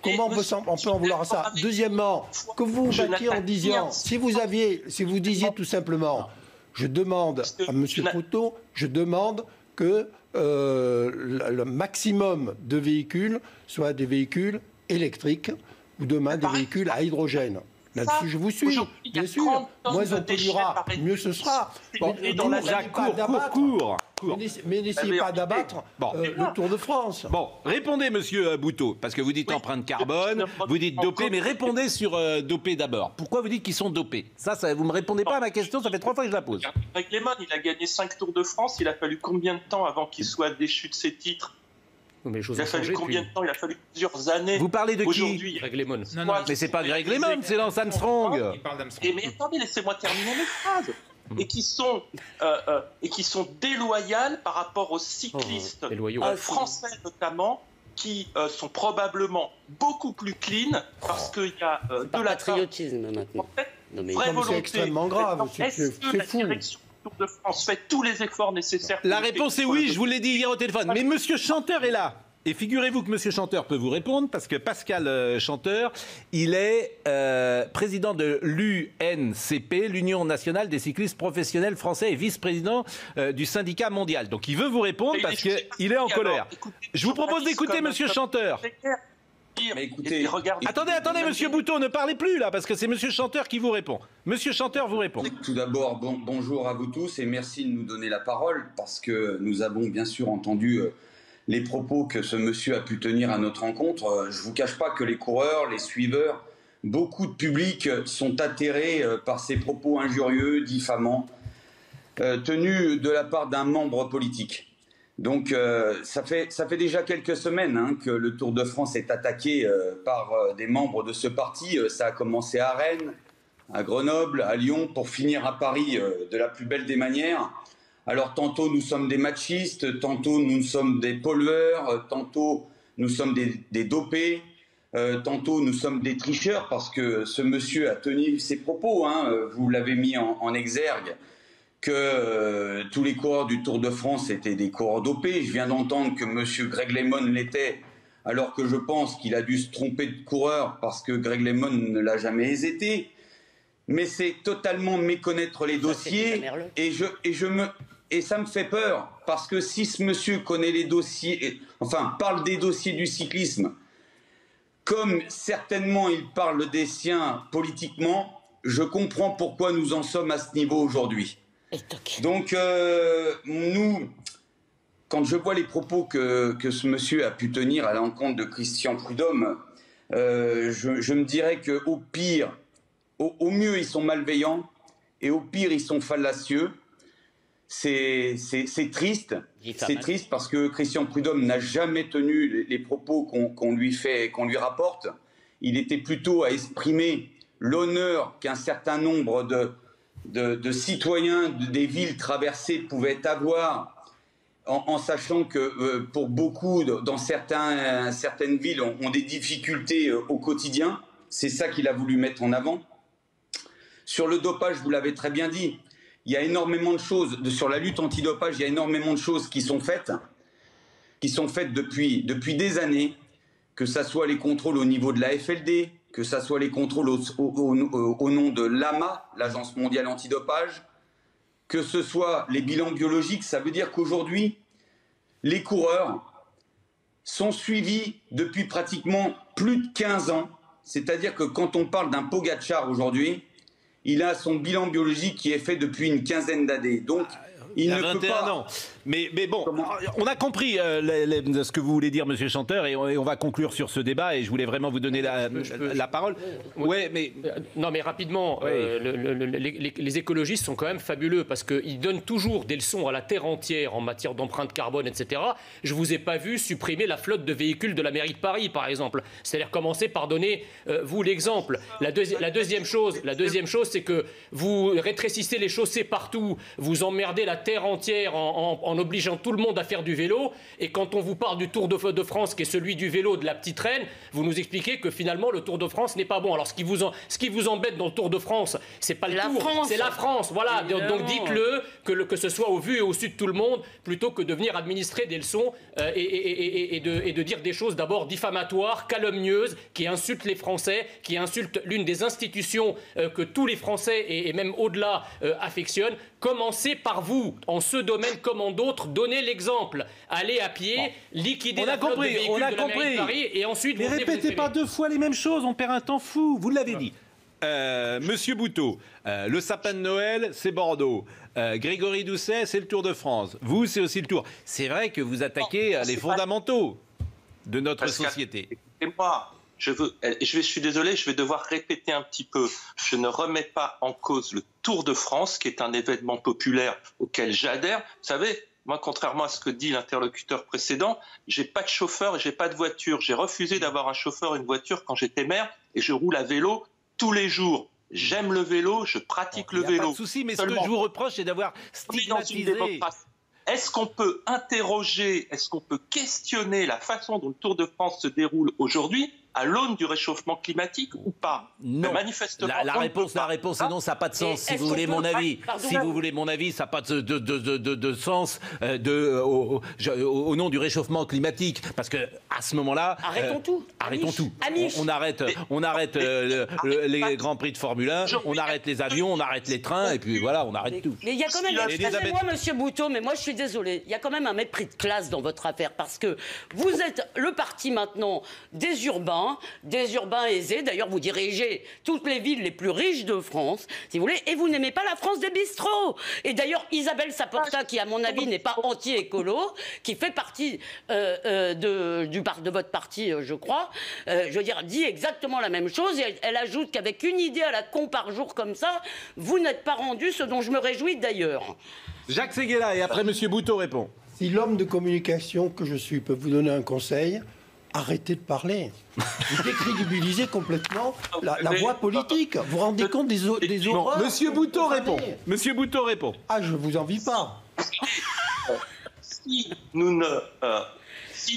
Comment on peut en vouloir à ça? Deuxièmement, que vous vous battiez en disant, si vous disiez tout simplement, je demande à M. Poutot, je demande que le maximum de véhicules soient des véhicules électriques ou demain des véhicules à hydrogène. Là-dessus, je vous suis, bien sûr. Moins on polluera, mieux ce sera. Bon, cours. Mais n'essayez pas d'abattre le Tour de France. Bon, répondez, monsieur Boutot, parce que vous dites empreinte carbone, vous dites dopé, mais répondez sur dopé d'abord. Pourquoi vous dites qu'ils sont dopés? Ça, vous ne me répondez pas à ma question, ça fait 3 fois que je la pose. Greg LeMond, il a gagné 5 Tours de France, il a fallu combien de temps avant qu'il soit déchu de ses titres? Mais il a fallu combien de temps? Il a fallu plusieurs années. Vous parlez de qui? Greg LeMond. Non, mais c'est pas Greg LeMond, c'est Lance Armstrong. Mais attendez, laissez-moi terminer mes phrases. Et qui sont déloyales par rapport aux cyclistes français notamment, qui sont probablement beaucoup plus clean parce qu'il y a de la patriotisme maintenant. C'est extrêmement grave. Est-ce que la direction du Tour de France fait tous les efforts nécessaires? La réponse est oui, je vous l'ai dit hier au téléphone. Mais monsieur Chanteur est là. Et figurez-vous que monsieur Chanteur peut vous répondre parce que Pascal Chanteur, il est président de l'UNCP, l'Union nationale des cyclistes professionnels français, et vice-président du syndicat mondial. Donc il veut vous répondre parce qu'il est en colère. Je vous propose d'écouter monsieur Chanteur. Mais écoutez, attendez, monsieur Boutot, ne parlez plus là, parce que c'est monsieur Chanteur qui vous répond. Monsieur Chanteur vous répond. Tout d'abord, bonjour à vous tous et merci de nous donner la parole, parce que nous avons bien sûr entendu les propos que ce monsieur a pu tenir à notre rencontre. Je ne vous cache pas que les coureurs, les suiveurs, beaucoup de public sont atterrés par ces propos injurieux, diffamants, tenus de la part d'un membre politique. Donc ça fait déjà quelques semaines que le Tour de France est attaqué par des membres de ce parti. Ça a commencé à Rennes, à Grenoble, à Lyon, pour finir à Paris de la plus belle des manières. Alors tantôt nous sommes des machistes, tantôt nous sommes des pollueurs, tantôt nous sommes des dopés, tantôt nous sommes des tricheurs, parce que ce monsieur a tenu ses propos, vous l'avez mis en exergue, que tous les coureurs du Tour de France étaient des coureurs dopés. Je viens d'entendre que monsieur Greg LeMond l'était, alors que je pense qu'il a dû se tromper de coureur parce que Greg LeMond ne l'a jamais été. Mais c'est totalement méconnaître les dossiers et ça me fait peur, parce que si ce monsieur connaît les dossiers, parle des dossiers du cyclisme, comme certainement il parle des siens politiquement, je comprends pourquoi nous en sommes à ce niveau aujourd'hui. Donc nous, quand je vois les propos que ce monsieur a pu tenir à l'encontre de Christian Prudhomme, je me dirais qu'au pire, au mieux ils sont malveillants et au pire ils sont fallacieux. C'est triste. C'est triste parce que Christian Prudhomme n'a jamais tenu les propos qu'on lui rapporte. Il était plutôt à exprimer l'honneur qu'un certain nombre de citoyens des villes traversées pouvaient avoir, en sachant que pour beaucoup, dans certaines villes, ont des difficultés au quotidien. C'est ça qu'il a voulu mettre en avant. Sur le dopage, vous l'avez très bien dit, il y a énormément de choses, sur la lutte antidopage, il y a énormément de choses qui sont faites depuis des années, que ce soit les contrôles au niveau de la FLD, que ce soit les contrôles au nom de l'AMA, l'Agence mondiale antidopage, que ce soit les bilans biologiques. Ça veut dire qu'aujourd'hui, les coureurs sont suivis depuis pratiquement plus de 15 ans. C'est-à-dire que quand on parle d'un Pogačar aujourd'hui, il a son bilan biologique qui est fait depuis une quinzaine d'années. Donc, il ne peut pas... ans. Mais bon, on a compris ce que vous voulez dire, monsieur Chanteur, et on va conclure sur ce débat, et je voulais vraiment vous donner la parole. Ouais, mais... Non, mais rapidement, les écologistes sont quand même fabuleux, parce qu'ils donnent toujours des leçons à la terre entière en matière d'empreinte carbone, etc. Je ne vous ai pas vu supprimer la flotte de véhicules de la mairie de Paris, par exemple. C'est-à-dire commencer par donner, vous, l'exemple. La deuxième chose, c'est que vous rétrécissez les chaussées partout, vous emmerdez la terre entière en en obligeant tout le monde à faire du vélo. Et quand on vous parle du Tour de France, qui est celui du vélo de la petite reine, vous nous expliquez que finalement le Tour de France n'est pas bon. Alors ce qui vous embête dans le Tour de France, c'est pas le Tour, c'est la France. Voilà. Donc dites-le, que ce soit au vu et au su de tout le monde, plutôt que de venir administrer des leçons et de dire des choses d'abord diffamatoires, calomnieuses, qui insultent les Français, qui insultent l'une des institutions que tous les Français et même au-delà affectionnent. Commencez par vous, en ce domaine comme en d'autres, donnez l'exemple. Allez à pied, liquidez la flotte de véhicules de la mairie de Paris et ensuite... Mais répétez pas 2 fois les mêmes choses, on perd un temps fou, vous l'avez dit. Monsieur Bouteau, le sapin de Noël, c'est Bordeaux. Grégory Doucet, c'est le Tour de France. Vous, c'est aussi le Tour. C'est vrai que vous attaquez les fondamentaux de notre société. Et moi, je suis désolé, je vais devoir répéter un petit peu. Je ne remets pas en cause le Tour de France, qui est un événement populaire auquel j'adhère. Vous savez, moi, contrairement à ce que dit l'interlocuteur précédent, j'ai pas de chauffeur et j'ai pas de voiture. J'ai refusé d'avoir un chauffeur et une voiture quand j'étais maire et je roule à vélo tous les jours. J'aime le vélo, je pratique le vélo. Pas de souci, mais ce que je vous reproche, c'est d'avoir stigmatisé. Est-ce qu'on peut interroger, est-ce qu'on peut questionner la façon dont le Tour de France se déroule aujourd'hui à l'aune du réchauffement climatique ou pas? Non. Manifestement, la réponse est non, ça n'a pas de sens. Si vous voulez mon avis, ça n'a pas de sens au nom du réchauffement climatique. Parce que à ce moment-là, arrêtons tout. On arrête les grands prix de Formule 1, on arrête les avions, on arrête les trains, et puis voilà, on arrête tout. Mais il y a quand même, excusez-moi, Monsieur Bouteau, mais moi je suis désolée, il y a quand même un mépris de classe dans votre affaire, parce que vous êtes le parti maintenant des urbains aisés. D'ailleurs, vous dirigez toutes les villes les plus riches de France, si vous voulez, et vous n'aimez pas la France des bistrots. Et d'ailleurs, Isabelle Saporta, qui à mon avis n'est pas anti-écolo, qui fait partie de votre parti, je crois, je veux dire, dit exactement la même chose. Et elle ajoute qu'avec une idée à la con par jour comme ça, vous n'êtes pas rendu, ce dont je me réjouis d'ailleurs. Jacques Séguéla, et après Monsieur Bouteau répond. Si l'homme de communication que je suis peut vous donner un conseil, arrêtez de parler. Vous décrédibilisez complètement la voie politique. Vous vous rendez compte des horreurs? Monsieur Bouteau répond. Monsieur Bouteau répond. Ah, je vous envie pas. Si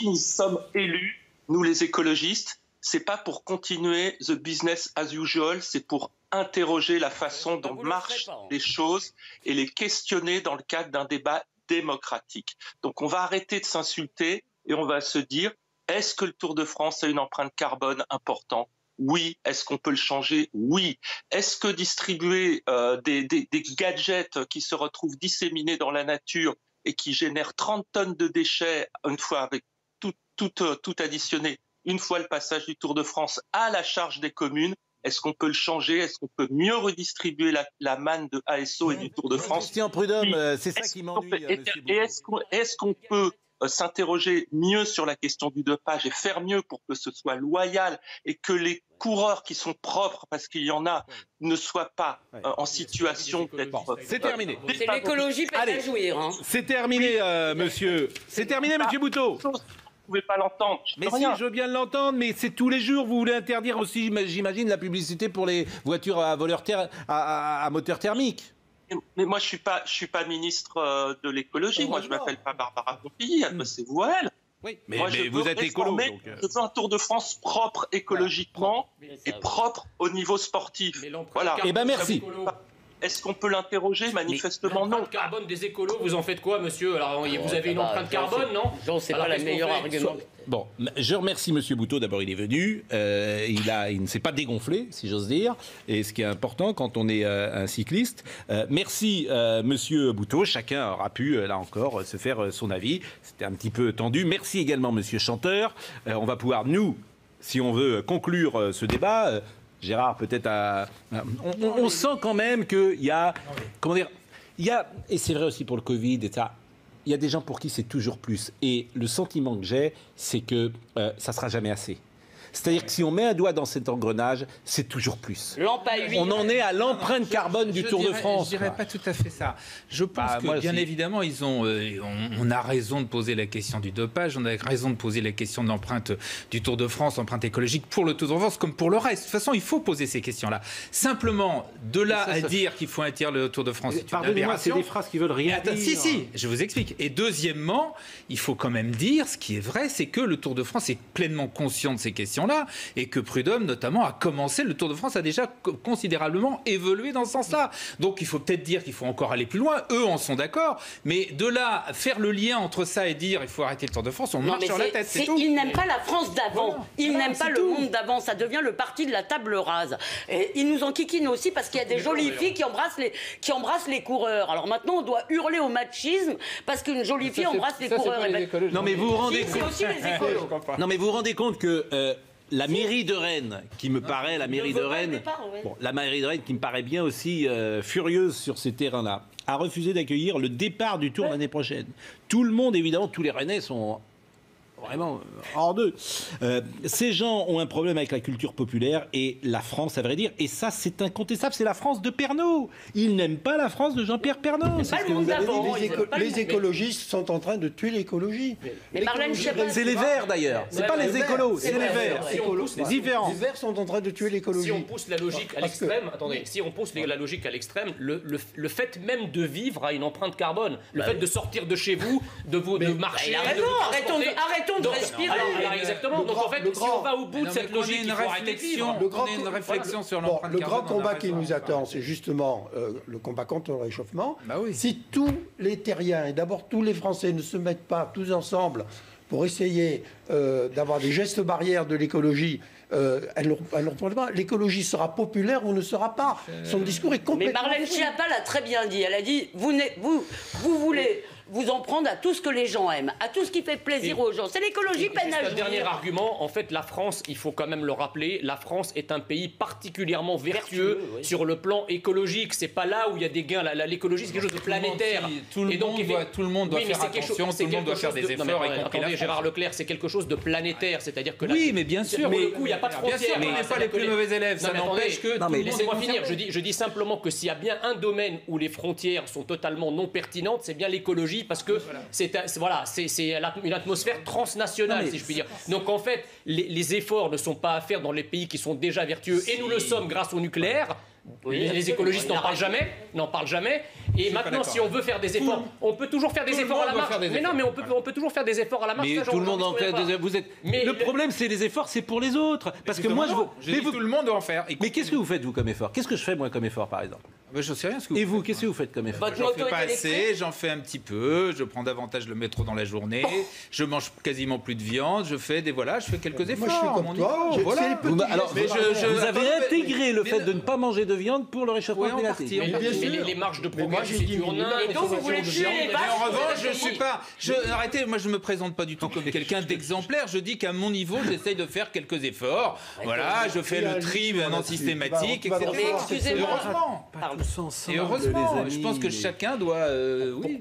nous sommes élus, nous les écologistes, c'est pas pour continuer the business as usual, c'est pour interroger la façon dont marchent les choses et les questionner dans le cadre d'un débat démocratique. Donc on va arrêter de s'insulter et on va se dire, est-ce que le Tour de France a une empreinte carbone importante? Oui. Est-ce qu'on peut le changer? Oui. Est-ce que distribuer des gadgets qui se retrouvent disséminés dans la nature et qui génèrent 30 tonnes de déchets, une fois avec tout additionné, une fois le passage du Tour de France à la charge des communes, est-ce qu'on peut le changer? Est-ce qu'on peut mieux redistribuer la manne de ASO et du Tour de France? Christian Prudhomme, c'est ça qui m'ennuie. Et est-ce qu'on peut s'interroger mieux sur la question du dopage et faire mieux pour que ce soit loyal et que les coureurs qui sont propres, parce qu'il y en a, ne soient pas en situation d'être... C'est terminé. C'est l'écologie peut à jouir. Hein. C'est terminé, monsieur. C'est terminé, monsieur Bouteau. Vous ne pouvez pas l'entendre. Mais si, je veux bien l'entendre, mais c'est tous les jours. Vous voulez interdire aussi, j'imagine, la publicité pour les voitures à moteur thermique. Mais moi, je suis pas ministre de l'écologie. Moi, je m'appelle pas Barbara Pompili. Adressez-vous à elle. Oui, mais vous êtes écolo. Donc... Je veux un Tour de France propre écologiquement et propre au niveau sportif. Voilà. Eh ben merci. Est-ce qu'on peut l'interroger? Manifestement, non. L'empreinte carbone des écolos, vous en faites quoi, monsieur? Alors, vous avez une empreinte carbone, non? Non, c'est pas le meilleur argument. Bon, je remercie monsieur Bouteau. D'abord, il est venu. Il ne s'est pas dégonflé, si j'ose dire. Et ce qui est important quand on est un cycliste. Merci, monsieur Bouteau. Chacun aura pu, là encore, se faire son avis. C'était un petit peu tendu. Merci également, monsieur Chanteur. On va pouvoir, nous, si on veut conclure ce débat... Gérard, peut-être on sent quand même qu'il y a... Comment dire? Et c'est vrai aussi pour le Covid et ça... Il y a des gens pour qui c'est toujours plus. Et le sentiment que j'ai, c'est que ça ne sera jamais assez. C'est-à-dire que si on met un doigt dans cet engrenage, c'est toujours plus. Lampe à huile. On en est à l'empreinte carbone du Tour de France. Je dirais pas tout à fait ça. Je pense que, bien évidemment, on a raison de poser la question du dopage, on a raison de poser la question de l'empreinte du Tour de France, empreinte écologique pour le Tour de France comme pour le reste. De toute façon, il faut poser ces questions-là. Simplement, de là à dire qu'il faut interdire le Tour de France, c'est une Pardonnez-moi, c'est des phrases qui veulent rien dire. Si, je vous explique. Et deuxièmement, il faut quand même dire, ce qui est vrai, c'est que le Tour de France est pleinement conscient de ces questions-là et que Prud'homme, notamment, a commencé, le Tour de France a déjà considérablement évolué dans ce sens-là. Donc il faut peut-être dire qu'il faut encore aller plus loin. Eux en sont d'accord. Mais de là, faire le lien entre ça et dire il faut arrêter le Tour de France, on marche sur la tête, c'est tout. Ils n'aiment pas la France d'avant. Ils n'aiment pas le monde d'avant. Ça devient le parti de la table rase. Et ils nous enquiquinent aussi parce qu'il y a des jolies filles qui embrassent les coureurs. Alors maintenant, on doit hurler au machisme parce qu'une jolie fille embrasse les coureurs. Non, mais vous vous rendez compte. C'est aussi les écolos. Non, mais vous vous rendez compte que la mairie de Rennes, qui me paraît la mairie de Rennes, la mairie de Rennes qui me paraît bien aussi furieuse sur ces terrains-là, a refusé d'accueillir le départ du Tour l'année prochaine. Tout le monde, évidemment, tous les Rennais sont vraiment hors d'eux. Ces gens ont un problème avec la culture populaire et la France, à vrai dire, et ça c'est incontestable, c'est la France de Pernaut. Ils n'aiment pas la France de Jean-Pierre Pernaut. Les écologistes sont en train de tuer l'écologie. C'est les Verts d'ailleurs, c'est pas les écolos, c'est les Verts. Les différents. Les Verts sont en train de tuer l'écologie. Si on pousse la logique à l'extrême, attendez, si on pousse la logique à l'extrême, le fait même de vivre a une empreinte carbone. Le fait de sortir de chez vous, de marcher, arrêtons de respirer. Alors exactement. Donc en fait, si on va au bout de cette logique, il faut arrêter de vivre. Une réflexion sur l'empreinte le carbone. grand combat qui nous attend, c'est justement le combat contre le réchauffement. Si tous les terriens et d'abord tous les Français ne se mettent pas tous ensemble pour essayer d'avoir des gestes barrières de l'écologie, l'écologie sera populaire ou ne sera pas. Son discours est complètement... Mais Marlène Schiappa l'a très bien dit. Elle a dit, vous voulez vous en prendre à tout ce que les gens aiment, à tout ce qui fait plaisir aux gens. C'est l'écologie peine à jouir. Dernier argument, en fait, la France, il faut quand même le rappeler, la France est un pays particulièrement vertueux sur le plan écologique. C'est pas là où il y a des gains. L'écologie, c'est quelque chose de planétaire. Tout le monde doit faire attention, tout le monde doit faire des efforts. Attendez, Gérard Leclerc, c'est quelque chose de planétaire, c'est-à-dire que oui, mais bien sûr. Pour le coup, il n'y a pas de frontières. On n'est pas les plus mauvais élèves. Ça n'empêche que. Laissez-moi finir. Je dis simplement que s'il y a bien un domaine où les frontières sont totalement non pertinentes, c'est bien l'écologie, parce que c'est une atmosphère transnationale, si je puis dire. Donc en fait, les efforts ne sont pas à faire dans les pays qui sont déjà vertueux, et nous le sommes grâce au nucléaire. Les écologistes n'en parlent jamais. Et maintenant, si on veut faire des efforts, on peut toujours faire des efforts à la marge. Mais non, mais on peut toujours faire des efforts à la marge. Mais tout le monde en fait. Le problème, c'est les efforts, c'est pour les autres. Parce que moi, tout le monde doit en faire. Mais qu'est-ce que vous faites vous comme effort? Qu'est-ce que je fais moi comme effort, par exemple? Je sais rien. Et vous, qu'est-ce que vous faites comme effort? J'en fais pas assez, j'en fais un petit peu. Je prends davantage le métro dans la journée. Je mange quasiment plus de viande. Je fais quelques efforts. Moi, je suis comme toi. Alors, vous avez intégré le fait de ne pas manger de viande pour le réchauffement climatique. Les marges de progrès se situent en Inde. Et donc, vous voulez tuer les vaches? En revanche, je suis pas. Arrêtez, moi, je me présente pas du tout comme quelqu'un d'exemplaire. Je dis qu'à mon niveau, j'essaye de faire quelques efforts. Voilà, je fais le tri maintenant systématique, etc. Mais excusez-moi. Et heureusement, je pense que chacun doit.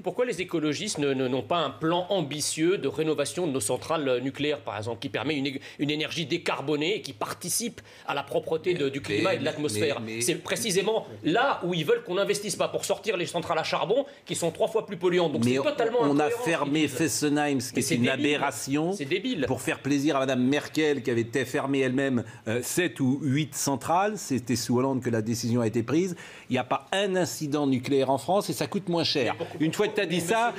Pourquoi les écologistes n'ont pas un plan ambitieux de rénovation de nos centrales nucléaires, par exemple, qui permet une énergie décarbonée et qui participe à la propreté du climat et de l'atmosphère? C'est précisément là où ils veulent qu'on n'investisse pas pour sortir les centrales à charbon qui sont 3 fois plus polluantes. Donc c'est totalement on a incohérent, fermé Fessenheim, ce qui est une aberration. C'est débile. Pour faire plaisir à Madame Merkel, qui avait fermé elle-même 7 ou 8 centrales. C'était sous Hollande que la décision a été prise. Il n'y a pas un incident nucléaire en France et ça coûte moins cher. Une fois que tu as dit ça,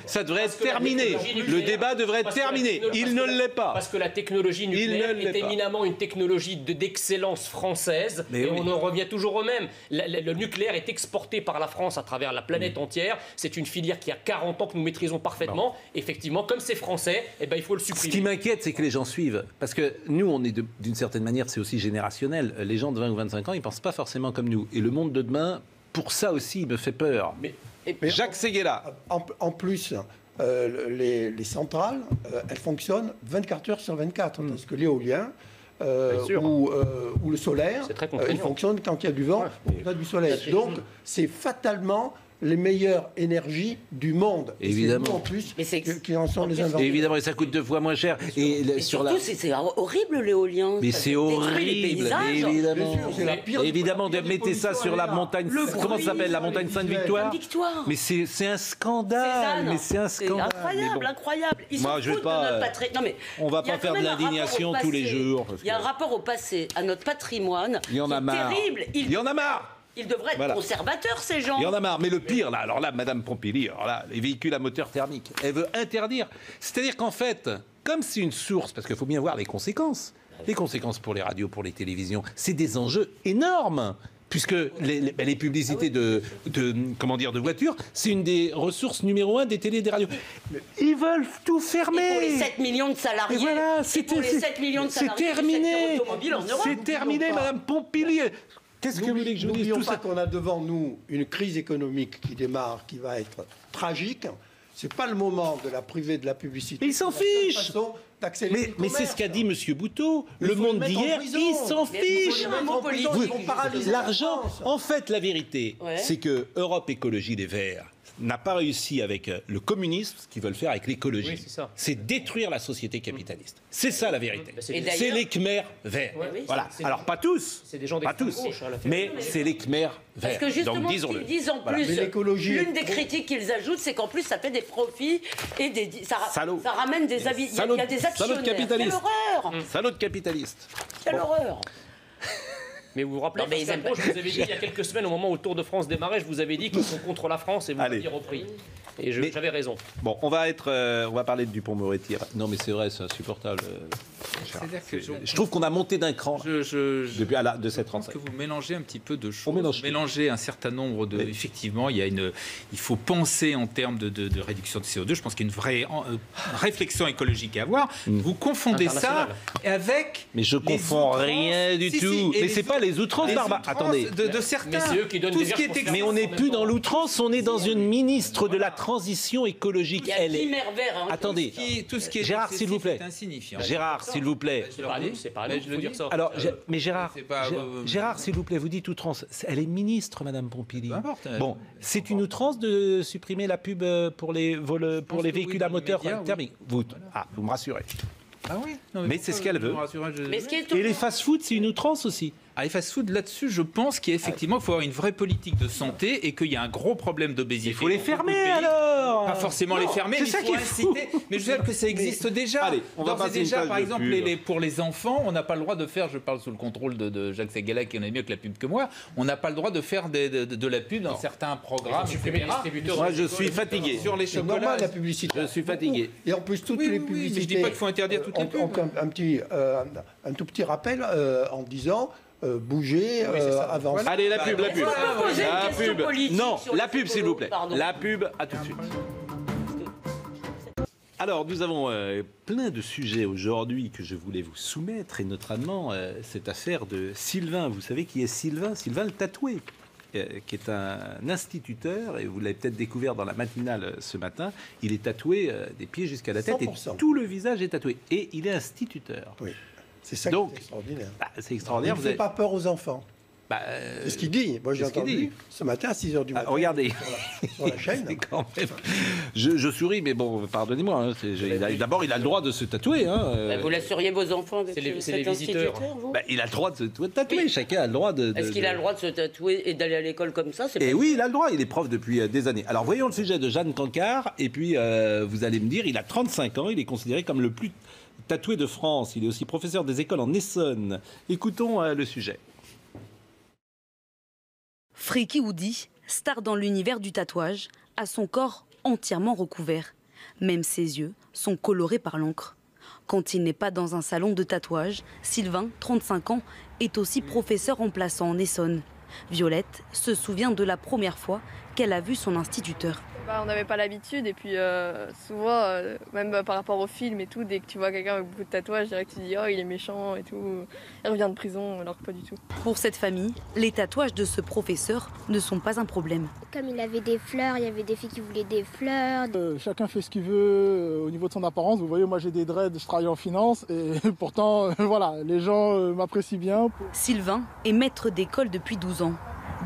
ça devrait être terminé. Le débat devrait être terminé. Il ne l'est pas. Parce que la technologie nucléaire est éminemment une technologie d'excellence française. Et on en revient toujours au même. Le nucléaire est exporté par la France à travers la planète entière. C'est une filière qui a 40 ans que nous maîtrisons parfaitement. Effectivement, comme c'est français, il faut le supprimer. Ce qui m'inquiète, c'est que les gens suivent. Parce que nous, on est d'une certaine manière, c'est aussi générationnel. Les gens de 20 ou 25 ans, ils ne pensent pas forcément comme nous. Et le monde de demain, pour ça aussi, il me fait peur. Mais Jacques Séguéla. En plus, les centrales, elles fonctionnent 24 heures sur 24. Parce que l'éolien ou le solaire, il fonctionne quand il y a du vent ou quand il y a du soleil. Donc, c'est fatalement les meilleures énergies du monde. Évidemment. Et c'est nous, en plus, qui en sont les inventeurs. Évidemment, et ça coûte 2 fois moins cher. Et surtout, c'est horrible l'éolien. Mais c'est horrible, évidemment. C'est la pire. Évidemment, mettez ça sur la montagne. Comment ça s'appelle, la montagne Sainte-Victoire? Mais c'est un scandale. Mais c'est un scandale. Incroyable, incroyable. Ils Moi, s'en je vais foutent pas. de notre patrimoine. Non, mais on va pas faire de l'indignation tous les jours. Il y a un rapport au passé, à notre patrimoine. Il y en a marre. Terrible. Il y en a marre. Ils devraient être conservateurs, ces gens. Il y en a marre. Mais le pire, là, alors là, Madame Pompili, alors là, les véhicules à moteur thermique, elle veut interdire. C'est-à-dire qu'en fait, comme c'est une source, parce qu'il faut bien voir les conséquences pour les radios, pour les télévisions, c'est des enjeux énormes. Puisque les publicités de voitures, c'est une des ressources numéro 1 des télés et des radios. Ils veulent tout fermer. Et pour les 7 millions de salariés. Et voilà, c'est terminé. C'est terminé, Madame Pompili. Qu'est-ce que vous voulez que je vous dise? N'oublions pas qu'on a devant nous une crise économique qui démarre, qui va être tragique. C'est pas le moment de la priver de la publicité. Mais ils s'en fichent. Mais c'est ce qu'a dit M. Bouteau. Le Monde d'hier, il s'en fiche. L'argent, en fait, la vérité, c'est que Europe Écologie Les Verts n'a pas réussi avec le communisme ce qu'ils veulent faire avec l'écologie. Oui, c'est détruire la société capitaliste. C'est ça la vérité. C'est les Khmers verts. Voilà. Alors pas tous. C'est des gens pas tous. Gauche, mais c'est les Khmers verts. Parce que justement, donc disons-le. ils disent en plus, l'une des critiques qu'ils ajoutent, c'est qu'en plus ça fait des profits et ça ramène des avis. Il y a des actionnaires. Salaud de capitaliste. Quelle horreur. Salaud de capitaliste. Quelle horreur. Mais vous vous rappelez, je vous avais dit il y a quelques semaines, au moment où le Tour de France démarrait, je vous avais dit qu'ils sont contre la France et vous m'avez repris. Et j'avais raison. Bon, on va parler de Dupond-Moretti. Non, mais c'est vrai, c'est insupportable. Je trouve qu'on a monté d'un cran depuis de cette rentrée. Je pense que vous mélangez un petit peu de choses. Vous mélangez un certain nombre de. Effectivement, il faut penser en termes de réduction de CO2. Je pense qu'il y a une vraie réflexion écologique à avoir. Vous confondez ça avec. Mais je confonds rien du tout. Mais c'est pas les outrances, Barbara. Attendez. De certains. Mais c'est eux qui donnent des Mais on n'est plus dans l'outrance, on est dans une ministre de la transition écologique. Elle est. Attendez. Tout ce qui est Gérard, s'il vous plaît. Gérard, s'il vous plaît. C'est pas je veux dire ça. Alors, mais Gérard, s'il vous plaît, vous dites outrance. Elle est ministre, Madame Pompili. Bon, c'est une outrance de supprimer la pub pour les véhicules à moteur thermique. Vous me rassurez. Ah oui. Mais c'est ce qu'elle veut. Et les fast-foods, c'est une outrance aussi. Les fast-food, là-dessus, je pense qu'effectivement, il faut avoir une vraie politique de santé et qu'il y a un gros problème d'obésité. Il faut les fermer alors. Pas forcément les fermer, mais il faut inciter. Mais je veux dire que ça existe déjà. Allez, on va passer déjà, par exemple, pour les enfants, on n'a pas le droit de faire, je parle sous le contrôle de Jacques Séguéla, qui en est mieux que la pub que moi, on n'a pas le droit de faire de la pub dans certains programmes. Moi, je suis fatigué. Sur les chocolats. C'est normal, la publicité. Je suis fatigué. Et en plus, toutes les publicités. Mais je dis pas qu'il faut interdire toutes les pubs. Un tout petit rappel en disant. Bouger, avancer. Allez, la pub. Non, la pub, s'il vous plaît. La pub, à tout de suite. Alors, nous avons plein de sujets aujourd'hui que je voulais vous soumettre, et notamment cette affaire de Sylvain. Vous savez qui est Sylvain? Sylvain le tatoué, qui est un instituteur, et vous l'avez peut-être découvert dans la matinale ce matin. Il est tatoué des pieds jusqu'à la tête, 100%. Et tout le visage est tatoué. Et il est instituteur. Oui. C'est ça qui est extraordinaire. C'est extraordinaire. Il ne fait pas peur aux enfants. C'est ce qu'il dit. Moi, j'ai entendu ce matin à 6h du matin. Regardez. Sur la chaîne. Quand même... je souris, mais bon, pardonnez-moi. D'abord, il a le droit de se tatouer. Vous laisseriez vos enfants avec cet instituteur, vous il a le droit de se tatouer. Chacun a le droit de... Est-ce qu'il a le droit de se tatouer et d'aller à l'école comme ça? Et oui, il a le droit. Il est prof depuis des années. Alors, voyons le sujet de Jeanne Cancard. Et puis, vous allez me dire, il a 35 ans. Il est considéré comme le plus tatoué de France. Il est aussi professeur des écoles en Essonne. Écoutons le sujet. Freaky Woody, star dans l'univers du tatouage, a son corps entièrement recouvert. Même ses yeux sont colorés par l'encre. Quand il n'est pas dans un salon de tatouage, Sylvain, 35 ans, est aussi professeur remplaçant en Essonne. Violette se souvient de la première fois qu'elle a vu son instituteur. On n'avait pas l'habitude et puis souvent, même par rapport au film et tout, dès que tu vois quelqu'un avec beaucoup de tatouages, direct tu dis oh il est méchant et tout, il revient de prison, alors que pas du tout. Pour cette famille, les tatouages de ce professeur ne sont pas un problème. Comme il avait des fleurs, il y avait des filles qui voulaient des fleurs. Chacun fait ce qu'il veut au niveau de son apparence. Vous voyez, moi j'ai des dreads, je travaille en finance et pourtant voilà, les gens m'apprécient bien. Sylvain est maître d'école depuis 12 ans.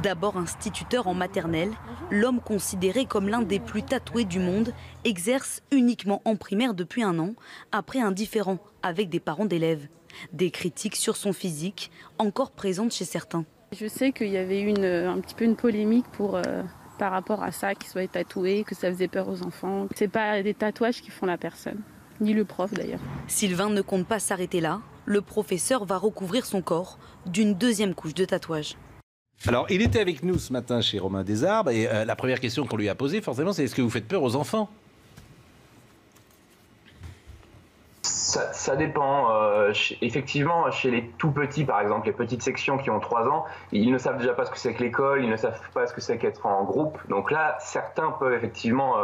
D'abord instituteur en maternelle, l'homme considéré comme l'un des plus tatoués du monde exerce uniquement en primaire depuis 1 an, après un différend avec des parents d'élèves. Des critiques sur son physique, encore présentes chez certains. Je sais qu'il y avait eu un petit peu une polémique par rapport à ça, qu'il soit tatoué, que ça faisait peur aux enfants. C'est pas des tatouages qui font la personne, ni le prof d'ailleurs. Sylvain ne compte pas s'arrêter là. Le professeur va recouvrir son corps d'une 2e couche de tatouage. Alors, il était avec nous ce matin chez Romain Desarbres et la première question qu'on lui a posée, forcément, c'est est-ce que vous faites peur aux enfants ? Ça dépend. Effectivement, chez les tout petits, par exemple, les petites sections qui ont 3 ans, ils ne savent déjà pas ce que c'est que l'école, ils ne savent pas ce que c'est qu'être en groupe. Donc là, certains peuvent effectivement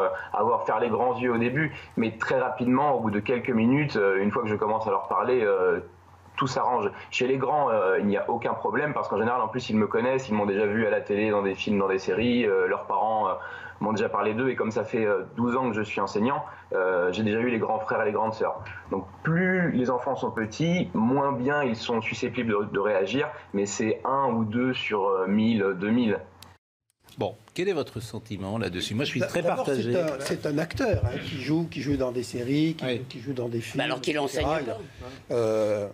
faire les grands yeux au début, mais très rapidement, au bout de quelques minutes, une fois que je commence à leur parler, tout s'arrange. Chez les grands, il n'y a aucun problème parce qu'en général, en plus, ils me connaissent, ils m'ont déjà vu à la télé, dans des films, dans des séries, leurs parents m'ont déjà parlé d'eux et comme ça fait 12 ans que je suis enseignant, j'ai déjà eu les grands frères et les grandes sœurs. Donc plus les enfants sont petits, moins bien ils sont susceptibles de réagir, mais c'est 1 ou 2 sur 1000, 2000. Bon, quel est votre sentiment là-dessus? Moi, je suis très partagé. C'est un acteur qui joue dans des séries, qui joue dans des films. Alors qu'il enseigne pas.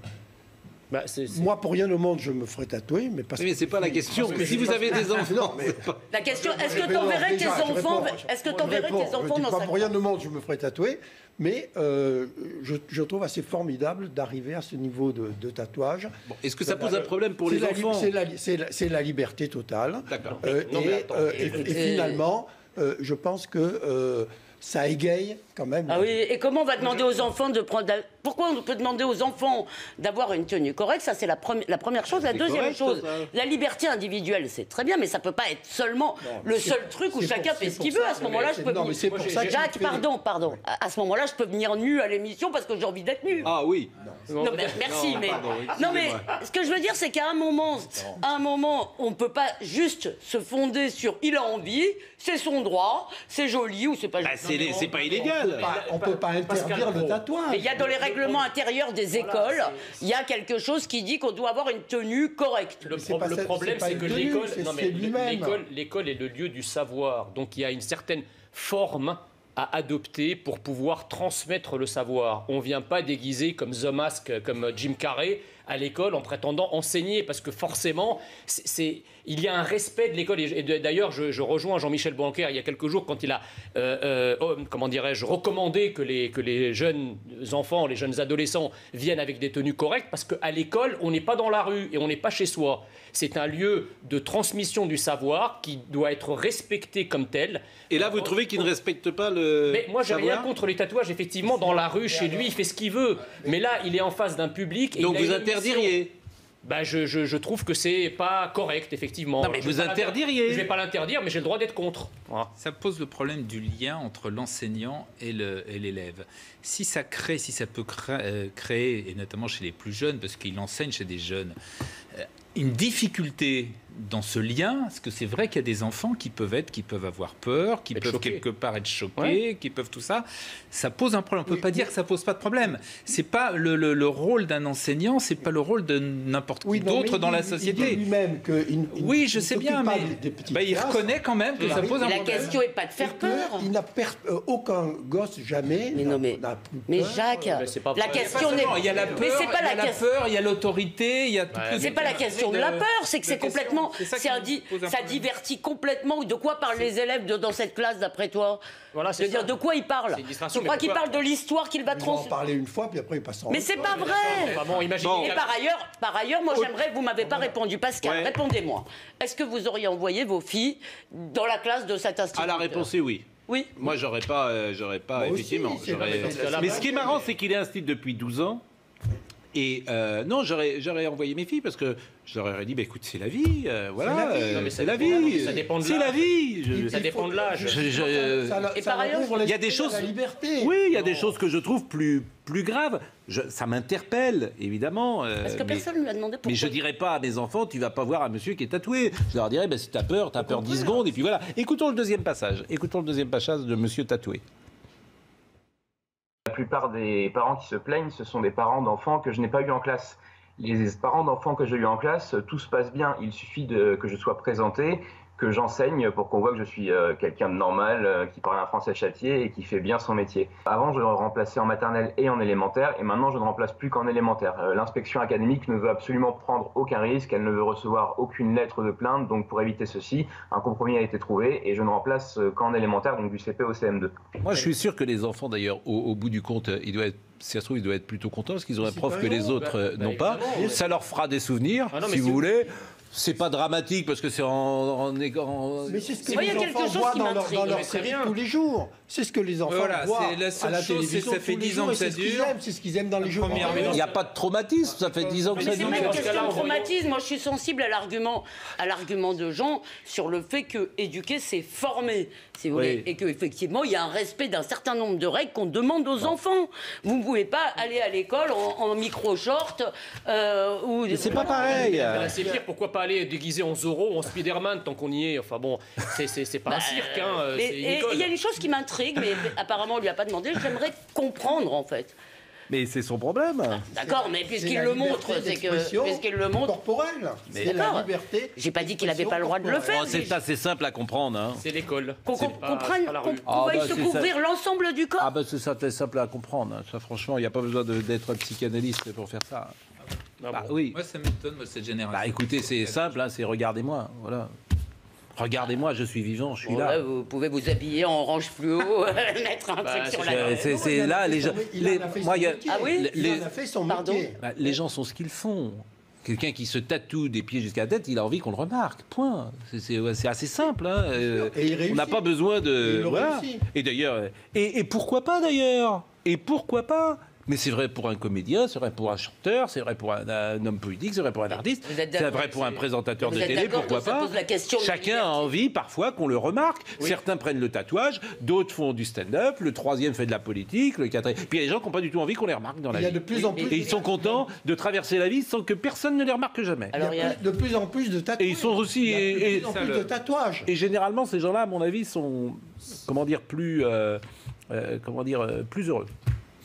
Moi, pour rien au monde, je me ferais tatouer, mais parce mais c'est pas la question. Mais si vous avez des enfants, non, mais... La question, est-ce que tu enverrais tes enfants dans sa... Pour rien au monde, je me ferais tatouer, mais je trouve assez formidable d'arriver à ce niveau de tatouage. Bon, est-ce que ça pose un problème pour les enfants? C'est la liberté totale. D'accord. Et finalement, je pense que ça égaye quand même. Ah oui, et comment on va demander aux enfants de prendre... Pourquoi on peut demander aux enfants d'avoir une tenue correcte? Ça, c'est la première chose. La deuxième chose, la liberté individuelle, c'est très bien, mais ça ne peut pas être seulement le seul truc où chacun fait ce qu'il veut. À ce moment-là, je peux venir... Jacques, pardon. À ce moment-là, je peux venir nu à l'émission parce que j'ai envie d'être nu. Ah oui. Non, mais merci, mais... Non, mais ce que je veux dire, c'est qu'à un moment, on ne peut pas juste se fonder sur « il a envie », c'est son droit, c'est joli ou c'est pas joli. C'est pas illégal. On ne peut pas interdire le tatouage. Il y a dans les règlements intérieurs des écoles, il y a quelque chose qui dit qu'on doit avoir une tenue correcte. Le problème, c'est que l'école est le lieu du savoir. Donc il y a une certaine forme à adopter pour pouvoir transmettre le savoir. On ne vient pas déguisé comme The Mask, comme Jim Carrey à l'école en prétendant enseigner, parce que forcément, il y a un respect de l'école. Et d'ailleurs, je rejoins Jean-Michel Blanquer il y a quelques jours quand il a, recommandé que les jeunes enfants, les jeunes adolescents viennent avec des tenues correctes, parce qu'à l'école, on n'est pas dans la rue et on n'est pas chez soi. C'est un lieu de transmission du savoir qui doit être respecté comme tel. Et là, vous trouvez qu'il ne respecte pas le Mais moi, j'ai savoir rien contre les tatouages. Effectivement, dans la rue, chez lui, il fait ce qu'il veut. Mais là, il est en face d'un public. Et donc vous interdiriez? Je trouve que c'est pas correct, effectivement. Non, mais vous interdiriez? Je vais pas l'interdire, mais j'ai le droit d'être contre. Voilà. Ça pose le problème du lien entre l'enseignant et l'élève. Si ça peut créer, et notamment chez les plus jeunes, parce qu'il enseigne chez des jeunes, une difficulté dans ce lien, parce que c'est vrai qu'il y a des enfants qui peuvent avoir peur, qui peuvent quelque part être choqués, qui peuvent tout ça. Ça pose un problème. On ne peut pas dire que ça pose pas de problème. C'est pas le rôle d'un enseignant, c'est pas le rôle de n'importe qui d'autre dans la société. Il dit lui-même que oui, je sais bien, mais il reconnaît quand même que ça pose un problème. La question n'est pas de faire peur. Il n'a aucun gosse jamais. Mais Jacques, la question n'est. Il y a la peur, il y a l'autorité, il y a tout. C'est pas la question de la peur, c'est que c'est complètement. Ça divertit complètement. De quoi parlent les élèves dans cette classe, d'après toi? Voilà, c'est dire de quoi ils parlent. Tu crois qu'ils parlent de l'histoire qu'il va transmettre? Il va en parler une fois, puis après il passe en. Mais c'est pas vrai. Et par ailleurs, moi j'aimerais. Vous m'avez pas répondu, Pascal. Répondez-moi. Est-ce que vous auriez envoyé vos filles dans la classe de cet institut? Ah, la réponse est oui. Oui. Moi, j'aurais pas effectivement. Mais ce qui est marrant, c'est qu'il est institut depuis 12 ans. Et non, j'aurais envoyé mes filles parce que je leur aurais dit, écoute, c'est la vie, voilà, c'est la vie, ça dépend de c'est la vie. Ça dépend de l'âge. Et par ailleurs, il y a des choses, oui, il y a des choses que je trouve plus graves. Ça m'interpelle, évidemment. Parce que personne ne lui a demandé pourquoi. Mais je dirais pas à mes enfants, tu vas pas voir un monsieur qui est tatoué. Je leur dirais, si t'as peur 10 secondes, et puis voilà. Écoutons le deuxième passage de monsieur tatoué. La plupart des parents qui se plaignent, ce sont des parents d'enfants que je n'ai pas eu en classe. les parents d'enfants que j'ai eu en classe, tout se passe bien. Il suffit que je sois présenté, que j'enseigne pour qu'on voit que je suis quelqu'un de normal, qui parle un français châtié et qui fait bien son métier. Avant, je le remplaçais en maternelle et en élémentaire, et maintenant, je ne remplace plus qu'en élémentaire. L'inspection académique ne veut absolument prendre aucun risque, elle ne veut recevoir aucune lettre de plainte, donc pour éviter ceci, un compromis a été trouvé, et je ne remplace qu'en élémentaire, donc du CP au CM2. Moi, je suis sûr que les enfants, d'ailleurs, au bout du compte, si ça se trouve, ils doivent être plutôt contents parce qu'ils ont un prof que les autres n'ont pas. Ça leur fera des souvenirs, si vous voulez. C'est pas dramatique parce que c'est Mais c'est ce que les enfants voient dans leur série tous les jours. C'est ce que les enfants voient à la télévision. Ça fait 10 ans que ça dure. C'est ce qu'ils aiment dans les jours. Il n'y a pas de traumatisme, ça fait 10 ans que ça dure. C'est même une question de traumatisme. Moi, je suis sensible à l'argument de Jean sur le fait que éduquer, c'est former, si vous voulez, et qu'effectivement, il y a un respect d'un certain nombre de règles qu'on demande aux enfants. Vous ne pouvez pas aller à l'école en micro-short. C'est pas pareil. C'est pire, pourquoi pas aller déguisé en Zorro ou en Spider-Man tant qu'on y est. Enfin bon, c'est pas un cirque. Et il y a une chose qui m'intrigue, mais apparemment on lui a pas demandé. J'aimerais comprendre en fait. Mais c'est son problème. D'accord, mais puisqu'il le montre, c'est que puisqu'il le montre corporelle. C'est la liberté. J'ai pas dit qu'il avait pas le droit de le faire. C'est assez simple à comprendre. Hein. C'est l'école. Qu'on veuille se couvrir l'ensemble du corps. Ah ben c'est assez simple à comprendre. Hein. Ça, franchement, il n'y a pas besoin d'être psychanalyste pour faire ça. Oui. Moi, ça m'étonne, cette génération. Écoutez, c'est simple, hein, c'est regardez-moi, voilà. Regardez-moi, je suis vivant, je suis là. Ouais, vous pouvez vous habiller en orange fluo, mettre un truc sur la tête. C'est là, les gens. Ah oui, il a fait son métier. Les gens sont ce qu'ils font. Quelqu'un qui se tatoue des pieds jusqu'à la tête, il a envie qu'on le remarque. Point. C'est assez simple. Hein. On n'a pas besoin de. Voilà. Et d'ailleurs, et pourquoi pas d'ailleurs. Et pourquoi pas. Mais c'est vrai pour un comédien, c'est vrai pour un chanteur, c'est vrai pour un homme politique, c'est vrai pour un artiste, c'est vrai pour un présentateur de télé, pourquoi pas. Chacun a envie parfois qu'on le remarque. Oui. Certains prennent le tatouage, d'autres font du stand-up, le troisième fait de la politique, le quatrième... Puis il y a des gens qui n'ont pas du tout envie qu'on les remarque dans la vie. Il y a de plus en plus... Et ils sont contents de traverser la vie sans que personne ne les remarque jamais. Alors, il y a de plus en plus de tatouages. Et ils sont aussi... Il y a de plus en plus de tatouages. Et généralement, ces gens-là, à mon avis, sont, plus heureux.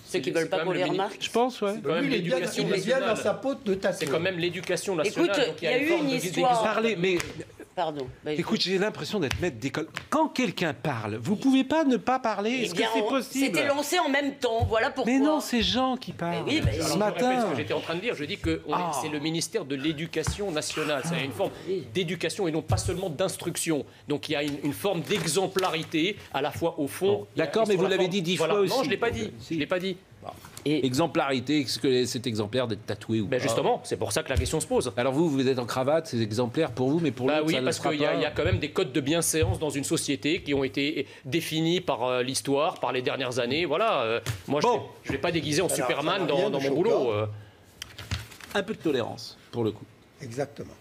Ceux qui ne veulent pas qu'on les remarque. Je pense, ouais. C'est quand même l'éducation nationale. Dans sa peau de tatouage. C'est quand même l'éducation nationale. Écoute, il y a eu une histoire. Pardon. Écoute, j'ai l'impression d'être maître d'école. Quand quelqu'un parle, vous pouvez pas ne pas parler. Est-ce que c'est possible? C'était lancé en même temps. Voilà pourquoi. Mais non, c'est Jean qui parle. Oui, ce matin. Ce que j'étais en train de dire, je dis que c'est le ministère de l'Éducation nationale. C'est une forme d'éducation et non pas seulement d'instruction. Donc il y a une forme d'exemplarité à la fois au fond. D'accord, mais vous l'avez dit 10 fois aussi. Non, je l'ai pas dit. Je l'ai pas dit. Et exemplarité, est-ce que c'est exemplaire d'être tatoué ou pas? Justement, c'est pour ça que la question se pose. Alors vous êtes en cravate, c'est exemplaire pour vous, mais pour l'autre, oui, parce qu'il y a quand même des codes de bienséance dans une société qui ont été définis par l'histoire, par les dernières années. Voilà. Moi, je ne vais pas déguiser en Superman dans mon boulot. Un peu de tolérance, pour le coup. Exactement.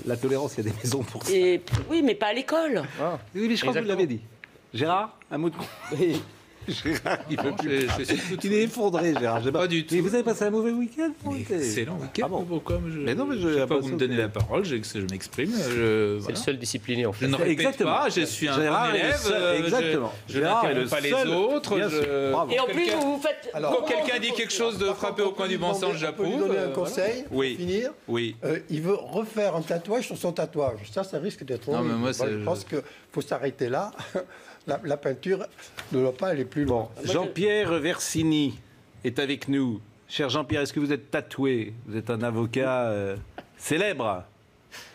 La tolérance, il y a des maisons pour ça. Oui, mais pas à l'école. Oui, mais je crois que vous l'avez dit. Gérard, un mot de... Gérard, il est effondré, Gérard. Pas du tout. Mais vous avez passé un mauvais week-end? Excellent week-end. Pourquoi mais non, mais je ne vais pas vous me donner la parole, je m'exprime. C'est le seul discipliné, en fait. Je ne répète pas, je suis un bon élève. Exactement. Je n'interromps pas les autres. Et en plus, vous faites... Quand quelqu'un dit quelque chose de frapper au coin du bon sens, j'approuve. Je peux lui donner un conseil pour finir. Oui. Il veut refaire un tatouage sur son tatouage. Ça risque d'être horrible. Je pense qu'il faut s'arrêter là. La peinture ne doit pas aller plus loin. Jean-Pierre Versini est avec nous. Cher Jean-Pierre, est-ce que vous êtes tatoué? Vous êtes un avocat célèbre?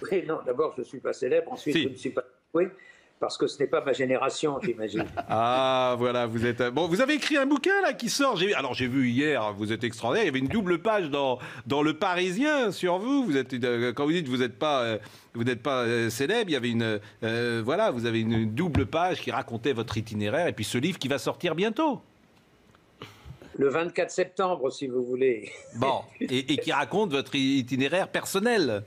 Oui, non, d'abord je ne suis pas célèbre, ensuite je ne suis pas tatoué, parce que ce n'est pas ma génération, j'imagine. Ah, voilà, vous êtes... Bon, vous avez écrit un bouquin, là, qui sort. Alors, j'ai vu hier, vous êtes extraordinaire, il y avait une double page dans Le Parisien sur vous. Vous êtes, quand vous dites que vous n'êtes pas... Vous n'êtes pas célèbre, il y avait vous avez une double page qui racontait votre itinéraire et puis ce livre qui va sortir bientôt. Le 24 septembre, si vous voulez. Bon, et qui raconte votre itinéraire personnel.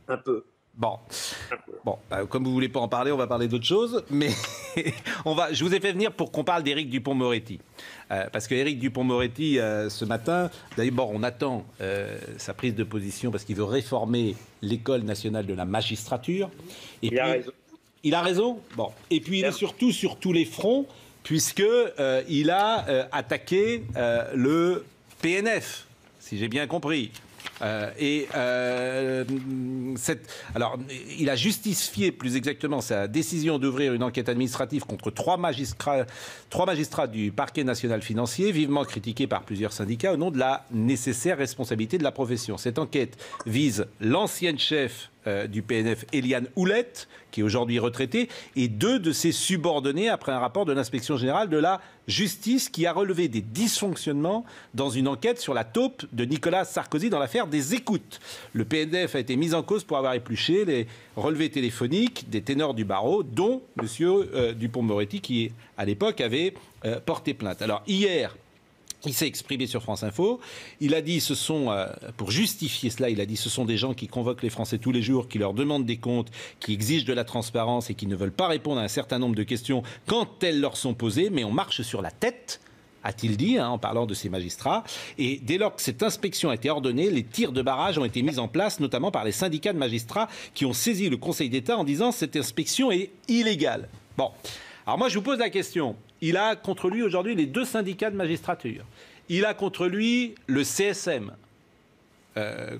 Un peu. Bon, comme vous ne voulez pas en parler, on va parler d'autre chose. Mais je vous ai fait venir pour qu'on parle d'Éric Dupond-Moretti. Parce qu'Éric Dupond-Moretti, ce matin, d'abord, on attend sa prise de position parce qu'il veut réformer l'École nationale de la magistrature. Et il a raison. Il a raison. Bon. Et puis, il est surtout sur tous les fronts, puisqu'il a attaqué le PNF. si j'ai bien compris. Alors, il a justifié plus exactement sa décision d'ouvrir une enquête administrative contre trois magistrats du parquet national financier, vivement critiqués par plusieurs syndicats au nom de la nécessaire responsabilité de la profession. Cette enquête vise l'ancienne chef du PNF, Éliane Houlette, qui est aujourd'hui retraitée, et 2 de ses subordonnés après un rapport de l'inspection générale de la justice qui a relevé des dysfonctionnements dans une enquête sur la taupe de Nicolas Sarkozy dans l'affaire des écoutes. Le PNF a été mis en cause pour avoir épluché les relevés téléphoniques des ténors du barreau, dont M. Dupond-Moretti, qui à l'époque avait porté plainte. Alors hier, il s'est exprimé sur France Info. Il a dit, pour justifier cela, il a dit ce sont des gens qui convoquent les Français tous les jours, qui leur demandent des comptes, qui exigent de la transparence et qui ne veulent pas répondre à un certain nombre de questions quand elles leur sont posées, mais on marche sur la tête, a-t-il dit, en parlant de ces magistrats. Et dès lors que cette inspection a été ordonnée, les tirs de barrage ont été mis en place, notamment par les syndicats de magistrats qui ont saisi le Conseil d'État en disant cette inspection est illégale. Bon, alors moi je vous pose la question. Il a contre lui aujourd'hui les 2 syndicats de magistrature. Il a contre lui le CSM,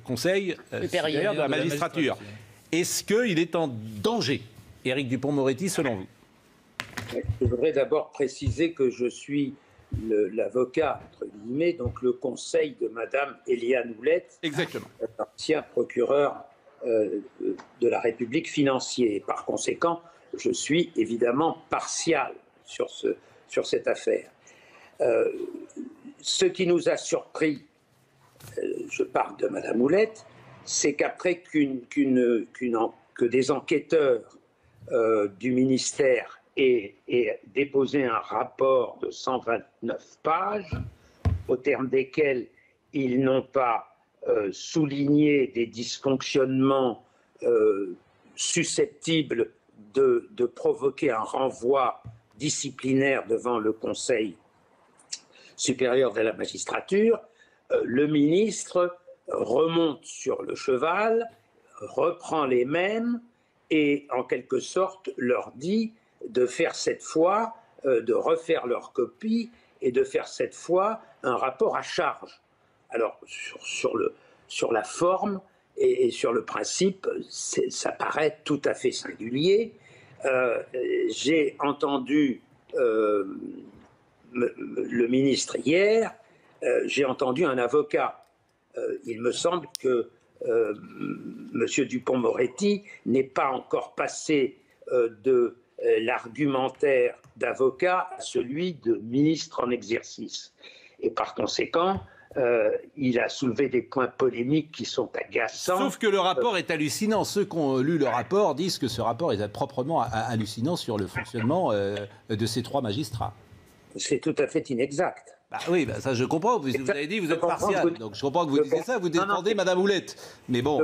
Conseil supérieur de la magistrature. Est-ce qu'il est en danger, Éric Dupond-Moretti, selon vous? Je voudrais d'abord préciser que je suis l'avocat, entre guillemets, donc le conseil de Madame Éliane Houlette, exactement, ancien procureur de la République financier. Par conséquent, je suis évidemment partial sur cette affaire. Ce qui nous a surpris, je parle de Madame Houlette, c'est qu'après que des enquêteurs du ministère aient déposé un rapport de 129 pages, au terme desquels ils n'ont pas souligné des dysfonctionnements susceptibles de provoquer un renvoi disciplinaire devant le Conseil supérieur de la magistrature, le ministre remonte sur le cheval, reprend les mêmes et en quelque sorte leur dit de faire cette fois, de refaire leur copie et de faire cette fois un rapport à charge. Alors sur la forme et sur le principe, ça paraît tout à fait singulier. J'ai entendu le ministre hier, j'ai entendu un avocat. Il me semble que M. Dupond-Moretti n'est pas encore passé de l'argumentaire d'avocat à celui de ministre en exercice. Et par conséquent, il a soulevé des points polémiques qui sont agaçants. Sauf que le rapport est hallucinant. Ceux qui ont lu le rapport disent que ce rapport est proprement hallucinant sur le fonctionnement de ces 3 magistrats. C'est tout à fait inexact. Bah oui, bah ça je comprends. Vous avez dit que vous êtes partial. Donc je comprends que vous disiez ça, vous défendez Madame Houlette. Mais bon,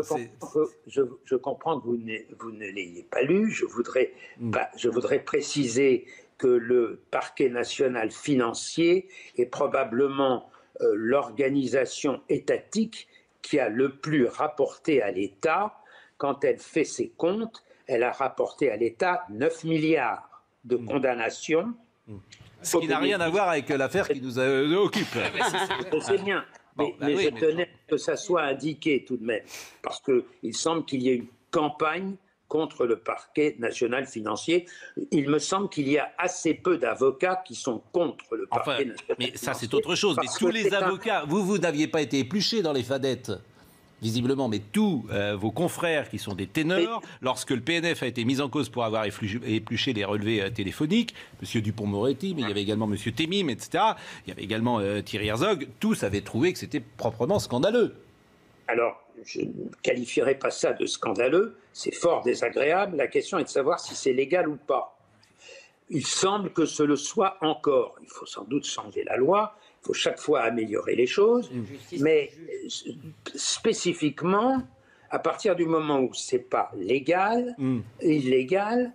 je comprends que vous ne l'ayez pas lu. Je voudrais préciser que le parquet national financier est probablement l'organisation étatique qui a le plus rapporté à l'État. Quand elle fait ses comptes, elle a rapporté à l'État 9 milliards de condamnations. Ce qui n'a rien à voir avec l'affaire qui nous occupe. Je sais bien, mais je tenais que ça soit indiqué tout de même, parce qu'il semble qu'il y ait une campagne contre le parquet national financier. Il me semble qu'il y a assez peu d'avocats qui sont contre le parquet national financier. Mais ça, c'est autre chose. Mais tous les avocats, vous n'aviez pas été épluchés dans les fadettes, visiblement, mais tous vos confrères qui sont des ténors, lorsque le PNF a été mis en cause pour avoir épluché les relevés téléphoniques, M. Dupond-Moretti, mais il y avait également M. Temim, etc., il y avait également Thierry Herzog, tous avaient trouvé que c'était proprement scandaleux. Alors, je ne qualifierais pas ça de scandaleux, c'est fort désagréable. La question est de savoir si c'est légal ou pas. Il semble que ce le soit encore. Il faut sans doute changer la loi, il faut chaque fois améliorer les choses, mais spécifiquement, à partir du moment où ce n'est pas légal, illégal,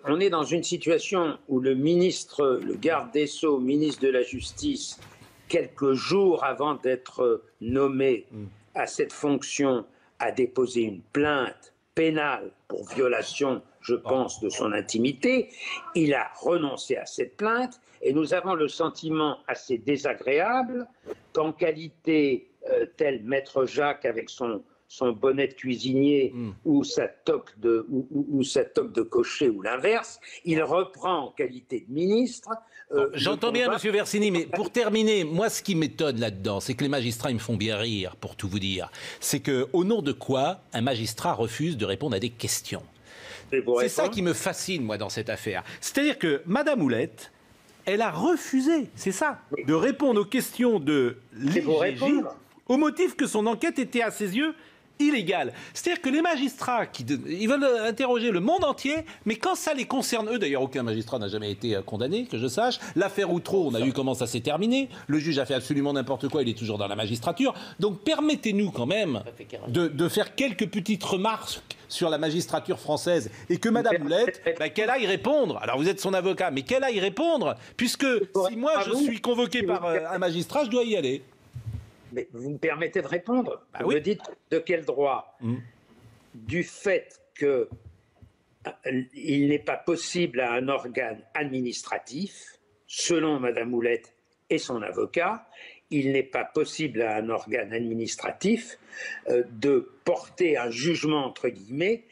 on est dans une situation où le ministre, le garde des Sceaux, ministre de la Justice, quelques jours avant d'être nommé à cette fonction, a déposé une plainte pénale pour violation, je pense, de son intimité. Il a renoncé à cette plainte et nous avons le sentiment assez désagréable qu'en qualité tel Maître Jacques avec son bonnet de cuisinier ou sa toque de cocher ou l'inverse, il reprend en qualité de ministre. J'entends bien, Monsieur Versini, mais pour terminer, moi, ce qui m'étonne là-dedans, c'est que les magistrats, ils me font bien rire, pour tout vous dire. C'est qu'au nom de quoi un magistrat refuse de répondre à des questions? C'est ça qui me fascine, moi, dans cette affaire. C'est-à-dire que Madame Houlette, elle a refusé, c'est ça, de répondre aux questions de l'IGJ au motif que son enquête était, à ses yeux, illégale. C'est-à-dire que les magistrats, ils veulent interroger le monde entier, mais quand ça les concerne, eux, d'ailleurs, aucun magistrat n'a jamais été condamné, que je sache. L'affaire Outreau, on a vu comment ça s'est terminé. Le juge a fait absolument n'importe quoi, il est toujours dans la magistrature. Donc permettez-nous quand même de faire quelques petites remarques sur la magistrature française et que Madame Houlette, qu'elle aille répondre. Alors vous êtes son avocat, mais qu'elle aille répondre, puisque si moi je suis convoqué par un magistrat, je dois y aller. Mais vous me permettez de répondre. Vous me dites de quel droit? Du fait qu'il n'est pas possible à un organe administratif, selon Madame Houlette et son avocat, il n'est pas possible à un organe administratif de porter un jugement, entre guillemets,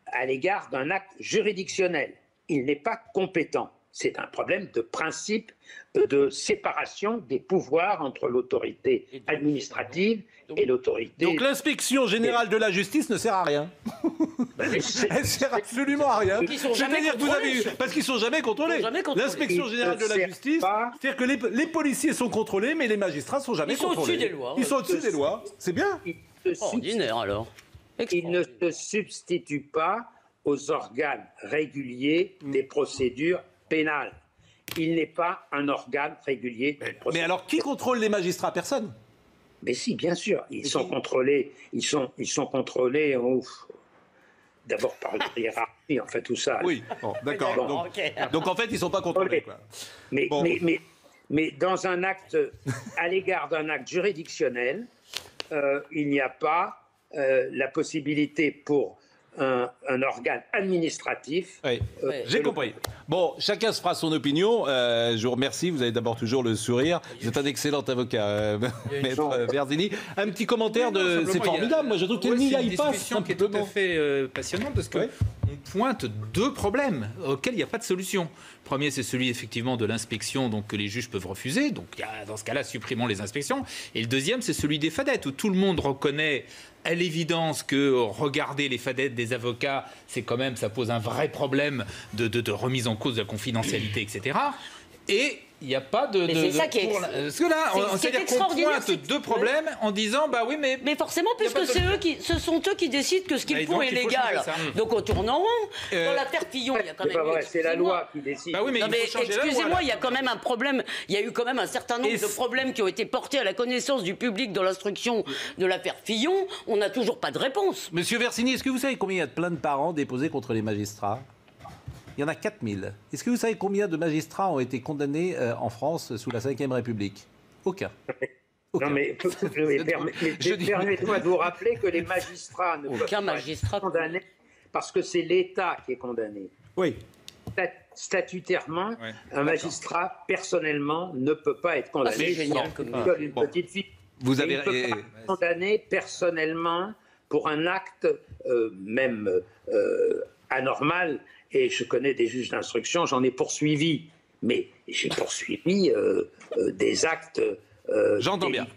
à l'égard d'un acte juridictionnel. Il n'est pas compétent. C'est un problème de principe de séparation des pouvoirs entre l'autorité administrative et l'autorité... Donc l'inspection générale de la justice ne sert à rien. Elle sert absolument à rien. C'est-à-dire que vous avez... Parce qu'ils ne sont jamais contrôlés. L'inspection générale de la justice, c'est-à-dire que les policiers sont contrôlés, mais les magistrats ne sont jamais contrôlés. Ils sont au-dessus des lois. Ils sont au-dessus des lois. C'est bien. Ordinaire, alors. Ils ne se substituent pas aux organes réguliers des procédures pénales. Il n'est pas un organe régulier. Mais alors, qui contrôle les magistrats? Personne. Mais si, bien sûr. Ils sont contrôlés. Ils sont contrôlés d'abord par la hiérarchie, en fait, tout ça. Oui, d'accord. Donc, en fait, ils ne sont pas contrôlés. Quoi. Mais dans un acte, à l'égard d'un acte juridictionnel, il n'y a pas la possibilité pour un organe administratif. J'ai compris. Bon, chacun se fera son opinion. Je vous remercie. Vous avez d'abord toujours le sourire. Vous êtes un excellent avocat, Maître Versini. Un petit commentaire de... C'est formidable. Moi, je trouve qu'elle n'y aille pas. C'est une discussion qui est tout à fait passionnante parce qu'on pointe deux problèmes auxquels il n'y a pas de solution. Le premier, c'est celui effectivement de l'inspection, donc que les juges peuvent refuser. Donc, dans ce cas-là, supprimons les inspections. Et le deuxième, c'est celui des fadettes, où tout le monde reconnaît à l'évidence que regarder les fadettes des avocats, c'est quand même, ça pose un vrai problème de remise en cause de la confidentialité, etc. Et il n'y a pas de... c'est ça qui est... Parce que là, c'est-à-dire qu'on pointe deux problèmes en disant, bah oui, mais... Mais forcément, puisque ce sont eux qui décident que ce qu'ils font est légal. Donc on tourne en rond. Dans l'affaire Fillon, il y a quand même... C'est pas vrai, c'est la loi qui décide. Bah oui, mais excusez-moi, il y a quand même un problème. Il y a eu quand même un certain nombre de problèmes qui ont été portés à la connaissance du public dans l'instruction de l'affaire Fillon. On n'a toujours pas de réponse. Monsieur Versini, est-ce que vous savez combien il y a de plaintes par an déposées contre les magistrats? Il y en a 4000. Est-ce que vous savez combien de magistrats ont été condamnés en France sous la Ve République? Aucun. Non, mais permettez-moi de vous rappeler que les magistrats ne peuvent pas être condamnés parce que c'est l'État qui est condamné. Oui. Statutairement, un magistrat, personnellement, ne peut pas être condamné. C'est génial comme une petite fille. Vous avez... Il ne peut pas être condamné personnellement pour un acte même anormal. Et je connais des juges d'instruction, j'en ai poursuivi. Mais j'ai poursuivi des actes J'entends bien.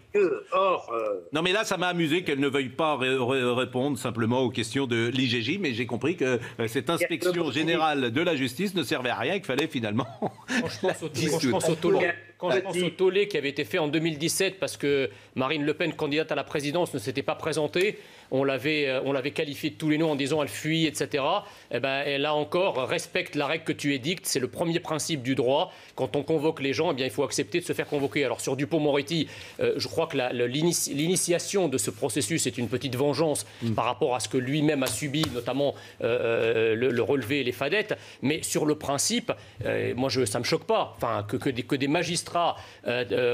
Non mais là, ça m'a amusé qu'elle ne veuille pas répondre simplement aux questions de l'IGJ, mais j'ai compris que cette inspection générale de la justice ne servait à rien, qu'il fallait finalement... Quand je pense au tollé qui avait été fait en 2017 parce que Marine Le Pen, candidate à la présidence, ne s'était pas présentée, on l'avait qualifiée de tous les noms en disant elle fuit, etc. Eh ben, elle a encore, respecte la règle que tu édictes, c'est le premier principe du droit. Quand on convoque les gens, eh bien, il faut accepter de se faire convoquer. Alors sur Dupond-Moretti, je crois que l'initiation de ce processus est une petite vengeance par rapport à ce que lui-même a subi, notamment le relevé et les fadettes. Mais sur le principe, moi, ça ne me choque pas que des magistrats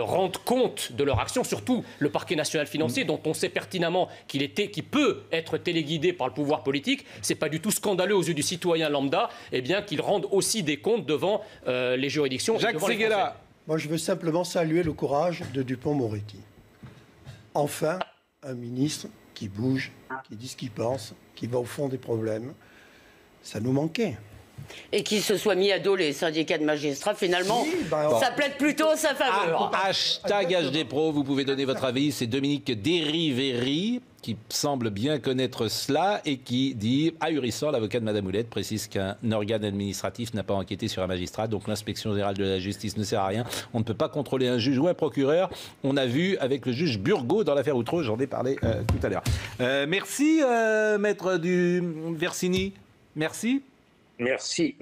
rendent compte de leur action, surtout le parquet national financier, dont on sait pertinemment qu'il peut être téléguidé par le pouvoir politique. Ce n'est pas du tout scandaleux aux yeux du citoyen lambda, eh bien, qu'il rende aussi des comptes devant les juridictions. Jacques Séguéla. Moi, je veux simplement saluer le courage de Dupond-Moretti. enfin un ministre qui bouge, qui dit ce qu'il pense, qui va au fond des problèmes. Ça nous manquait. Et qui se soit mis à dos les syndicats de magistrats, finalement, ça plaide plutôt en sa faveur. Hashtag HDPro, vous pouvez donner votre avis. C'est Dominique Deriveri qui semble bien connaître cela et qui dit, ahurissant, l'avocat de Madame Houlette précise qu'un organe administratif n'a pas enquêté sur un magistrat, donc l'inspection générale de la justice ne sert à rien. On ne peut pas contrôler un juge ou un procureur. On a vu avec le juge Burgot dans l'affaire Outreau, j'en ai parlé tout à l'heure. Merci, maître du Versini. Merci. Merci.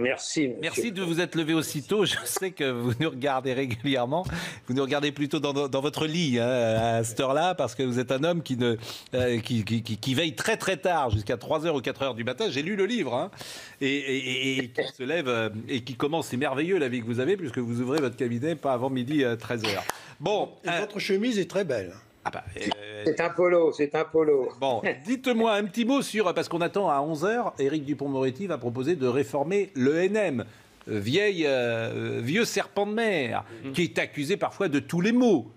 Merci de vous être levé aussitôt. Je sais que vous nous regardez régulièrement. Vous nous regardez plutôt dans votre lit à cette heure-là, parce que vous êtes un homme qui veille très très tard, jusqu'à 3h ou 4h du matin. J'ai lu le livre, et qui se lève et qui commence. C'est merveilleux la vie que vous avez, puisque vous ouvrez votre cabinet pas avant midi 13h. Bon, votre chemise est très belle. C'est un polo. Bon, dites-moi un petit mot sur, parce qu'on attend à 11h, Éric Dupond-Moretti va proposer de réformer l'ENM, vieux serpent de mer, qui est accusé parfois de tous les maux.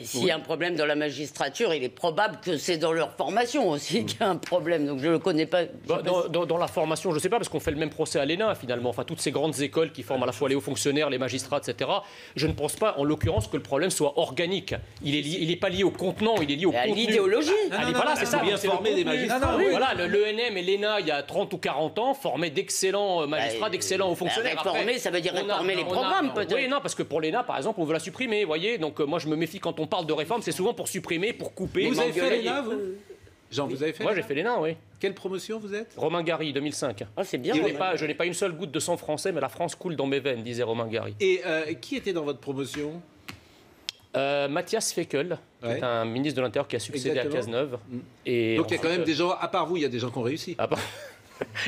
S'il y a un problème dans la magistrature, il est probable que c'est dans leur formation aussi qu'il y a un problème. Donc je ne le connais pas. Dans la formation, je ne sais pas, parce qu'on fait le même procès à l'ENA finalement. Enfin, toutes ces grandes écoles qui forment à la fois les hauts fonctionnaires, les magistrats, etc. Je ne pense pas, en l'occurrence, que le problème soit organique. Il n'est pas lié au contenant, il est lié au contenu. À l'idéologie. Voilà, c'est ça. Bien former des magistrats. Voilà, l'ENM et l'ENA, il y a 30 ou 40 ans, formaient d'excellents magistrats, d'excellents hauts fonctionnaires. Réformer, ça veut dire réformer les programmes, peut-être. Oui, non, parce que pour l'ENA, par exemple, on veut la supprimer, vous voyez. Donc moi, je me méfie quand on parle de réforme, c'est souvent pour supprimer, pour couper. Vous avez fait l'ENA, vous Jean, vous avez fait? Moi, j'ai fait l'ENA, oui. Quelle promotion vous êtes? Romain Gary, 2005. Ah, c'est bien. Je n'ai pas une seule goutte de sang français, mais la France coule dans mes veines, disait Romain Gary. Et qui était dans votre promotion? Mathias Fekl, qui est un ministre de l'Intérieur qui a succédé à Cazeneuve. Et donc il y a quand même des gens, à part vous, il y a des gens qui ont réussi.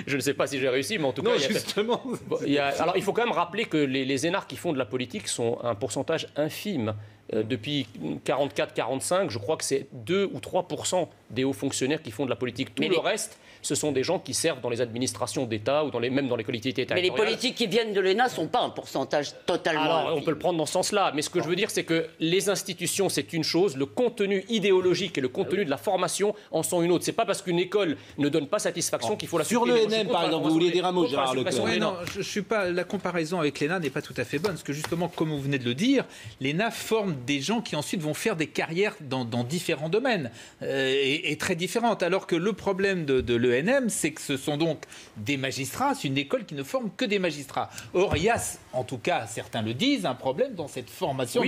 Je ne sais pas si j'ai réussi, mais en tout cas... Non, justement. Alors, il faut quand même rappeler que les énarques qui font de la politique sont un pourcentage infime. Depuis 44-45, je crois que c'est 2 ou 3% des hauts fonctionnaires qui font de la politique. Tout le reste, ce sont des gens qui servent dans les administrations d'État ou même dans les collectivités territoriales. Mais les politiques qui viennent de l'ENA ne sont pas un pourcentage totalement... Alors, on peut le prendre dans ce sens-là. Mais ce que je veux dire, c'est que les institutions, c'est une chose. Le contenu idéologique et le contenu de la formation en sont une autre. C'est pas parce qu'une école ne donne pas satisfaction qu'il faut la supprimer. Sur l'ENM, par exemple, vous voulez dire un mot, Gérard Leclerc? Non, je suis pas... La comparaison avec l'ENA n'est pas tout à fait bonne. Parce que justement, comme vous venez de le dire, l'ENA forme des gens qui ensuite vont faire des carrières dans différents domaines et très différentes. Alors que le problème de l'ENM, c'est que ce sont donc des magistrats, c'est une école qui ne forme que des magistrats. Or, il y a, en tout cas, certains le disent, un problème dans cette formation,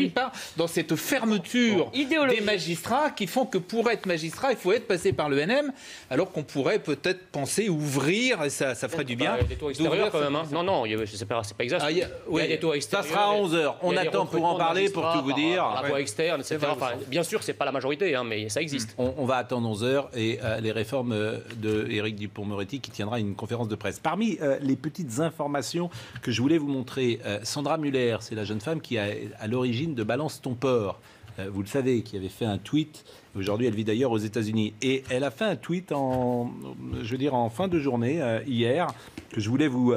dans cette fermeture des magistrats qui font que pour être magistrat, il faut être passé par l'ENM, alors qu'on pourrait peut-être penser ouvrir, et ça ferait du bien. Il y a des tours extérieurs quand même. Non, c'est pas exact. Il y a des tours extérieurs. Ça sera à 11h. On attend pour en parler, pour tout vous dire. Externe, etc. Enfin, bien sûr, c'est pas la majorité, mais ça existe. On va attendre 11h et les réformes de Éric Dupond-Moretti qui tiendra une conférence de presse. Parmi les petites informations que je voulais vous montrer, Sandra Muller, c'est la jeune femme qui est à l'origine de Balance ton port. Vous le savez, qui avait fait un tweet. Aujourd'hui, elle vit d'ailleurs aux États-Unis. Et elle a fait un tweet en fin de journée, hier, que je voulais vous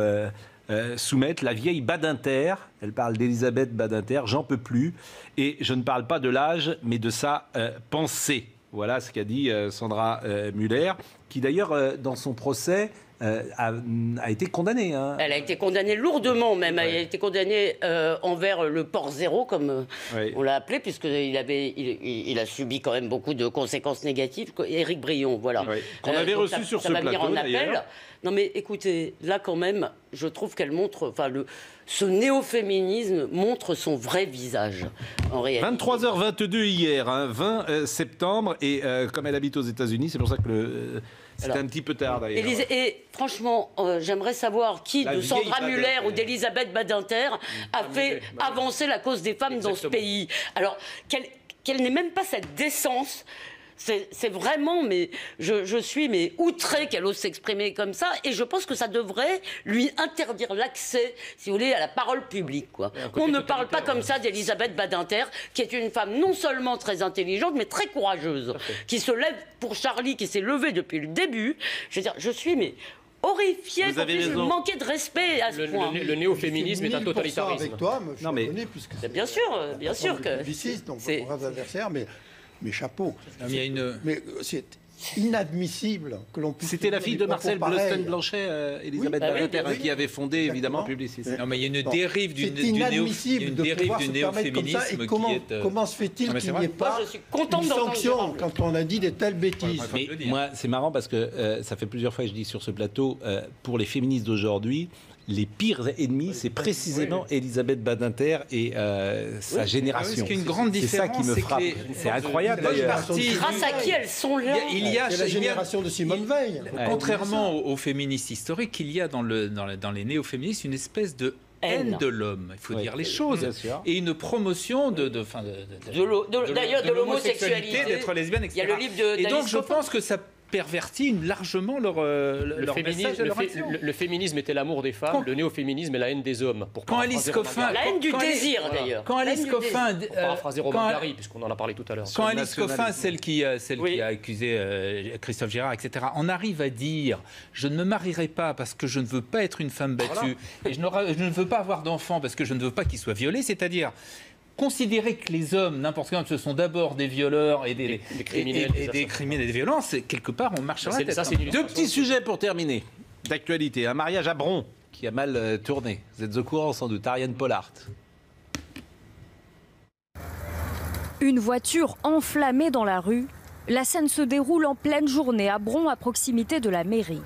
soumettre. La vieille Badinter, elle parle d'Elisabeth Badinter, j'en peux plus. Et je ne parle pas de l'âge, mais de sa pensée. Voilà ce qu'a dit Sandra Muller, qui d'ailleurs, dans son procès, a été condamnée. Elle a été condamnée lourdement même. Elle a été condamnée envers le port zéro, comme on l'a appelé, puisqu'il a subi quand même beaucoup de conséquences négatives. Éric Brion, voilà. Qu'on avait reçu sur ce plateau, d'ailleurs. Non mais écoutez, là quand même, je trouve qu'elle montre... ce néo-féminisme montre son vrai visage, en réalité. 23h22 hier, 20 septembre, et comme elle habite aux États-Unis, c'est pour ça que c'était un petit peu tard d'ailleurs. Et franchement, j'aimerais savoir qui, de Sandra Muller ou d'Elisabeth Badinter, a fait avancer la cause des femmes dans ce pays. Alors, qu'elle n'ait même pas cette décence... C'est vraiment, mais je suis outrée qu'elle ose s'exprimer comme ça, et je pense que ça devrait lui interdire l'accès, si vous voulez, à la parole publique, quoi. On ne parle pas comme ça d'Elisabeth Badinter, qui est une femme non seulement très intelligente, mais très courageuse, qui se lève pour Charlie, qui s'est levée depuis le début. Je veux dire, je suis horrifiée, qu'on puisse lui manquer de respect à ce point. Le néo-féminisme est un totalitarisme. Avec toi, je suis abonné, puisque bien sûr que... donc c'est mon grand adversaire, mais mes chapeaux. Il y a une... Mais c'est inadmissible que l'on puisse... C'était la fille de Marcel Bleusten-Blanchet, Elisabeth Badinter, qui avait fondé évidemment Publicis. Non, mais il y a une dérive du néo-féminisme qui est... Comment se fait-il qu'il n'y ait pas une sanction quand on a dit de telles bêtises? Mais moi, c'est marrant parce que ça fait plusieurs fois que je dis sur ce plateau, pour les féministes d'aujourd'hui, les pires ennemis, c'est précisément Elisabeth Badinter et sa génération. Parce qu'il y a une grande différence. C'est ça qui me frappe. C'est incroyable d'ailleurs. Grâce à qui elles sont là? C'est la génération de Simone Veil. Contrairement aux féministes historiques, il y a dans les néo-féministes une espèce de haine de l'homme, il faut dire les choses, et une promotion d'ailleurs de l'homosexualité, d'être lesbienne, etc. Il y a le livre de et donc je pense que ça pervertit largement leur message et leur action. Le féminisme était l'amour des femmes, le néo-féminisme est la haine des hommes. Quand Alice Coffin... La haine du désir, d'ailleurs. Quand Alice Coffin... Pour paraphraser Romain Gary, puisqu'on en a parlé tout à l'heure. Quand Alice Coffin, celle qui a accusé Christophe Girard, etc., on arrive à dire « Je ne me marierai pas parce que je ne veux pas être une femme battue, et je ne veux pas avoir d'enfants parce que je ne veux pas qu'ils soient violés », c'est-à-dire... Considérer que les hommes, n'importe quand, ce sont d'abord des violeurs et des criminels et des violences, quelque part, on marche sur la tête. Deux petits sujets pour terminer. D'actualité, un mariage à Bron qui a mal tourné. Vous êtes au courant sans doute, Ariane Pollard. Une voiture enflammée dans la rue. La scène se déroule en pleine journée à Bron, à proximité de la mairie.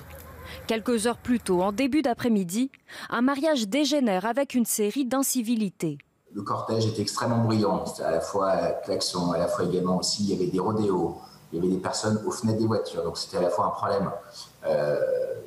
Quelques heures plus tôt, en début d'après-midi, un mariage dégénère avec une série d'incivilités. Le cortège était extrêmement bruyant, c'était à la fois klaxon, à la fois également aussi, il y avait des rodéos, il y avait des personnes aux fenêtres des voitures, donc c'était à la fois un problème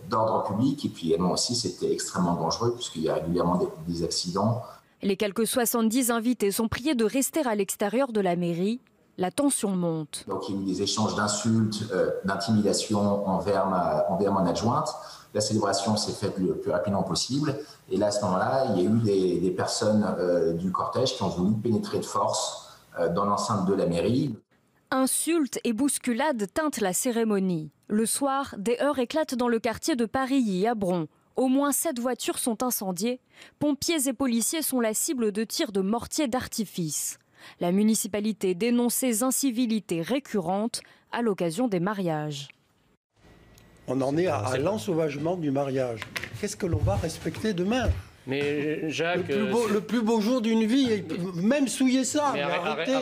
d'ordre public et puis également aussi c'était extrêmement dangereux puisqu'il y a régulièrement des accidents. Les quelques 70 invités sont priés de rester à l'extérieur de la mairie. La tension monte. Donc il y a eu des échanges d'insultes, d'intimidations envers mon adjointe. La célébration s'est faite le plus rapidement possible. Et là, à ce moment-là, il y a eu des personnes du cortège qui ont voulu pénétrer de force dans l'enceinte de la mairie. Insultes et bousculades teintent la cérémonie. Le soir, des heurts éclatent dans le quartier de Parilly, à Bron. Au moins 7 voitures sont incendiées. Pompiers et policiers sont la cible de tirs de mortier d'artifice. La municipalité dénonce ces incivilités récurrentes à l'occasion des mariages. On en est à l'ensauvagement du mariage. Qu'est-ce que l'on va respecter demain ? Mais Jacques, le plus beau jour d'une vie, même souiller ça. Mais arrêtez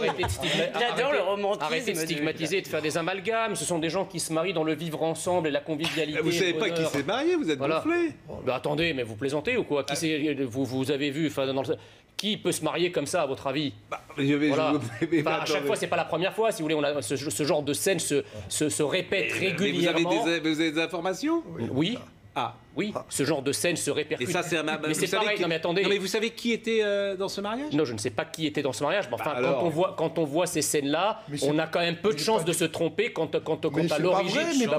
de stigmatiser, de faire des amalgames. Ce sont des gens qui se marient dans le vivre ensemble et la convivialité. Vous savez pas qui s'est marié, vous êtes gonflé. Bah, attendez, mais vous plaisantez ou quoi? Vous avez vu, qui peut se marier comme ça, à votre avis? À chaque fois, c'est pas la première fois. Si vous voulez, ce genre de scène se répète régulièrement. Vous avez des informations? Oui. Oui, ce genre de scène se répercute. Et ça, c'est mais c'est pareil. Non, mais attendez. Non, mais vous savez qui était dans ce mariage? Non, je ne sais pas qui était dans ce mariage. Mais enfin, quand on voit ces scènes-là, on a quand même peu de chances de se tromper quant à l'origine.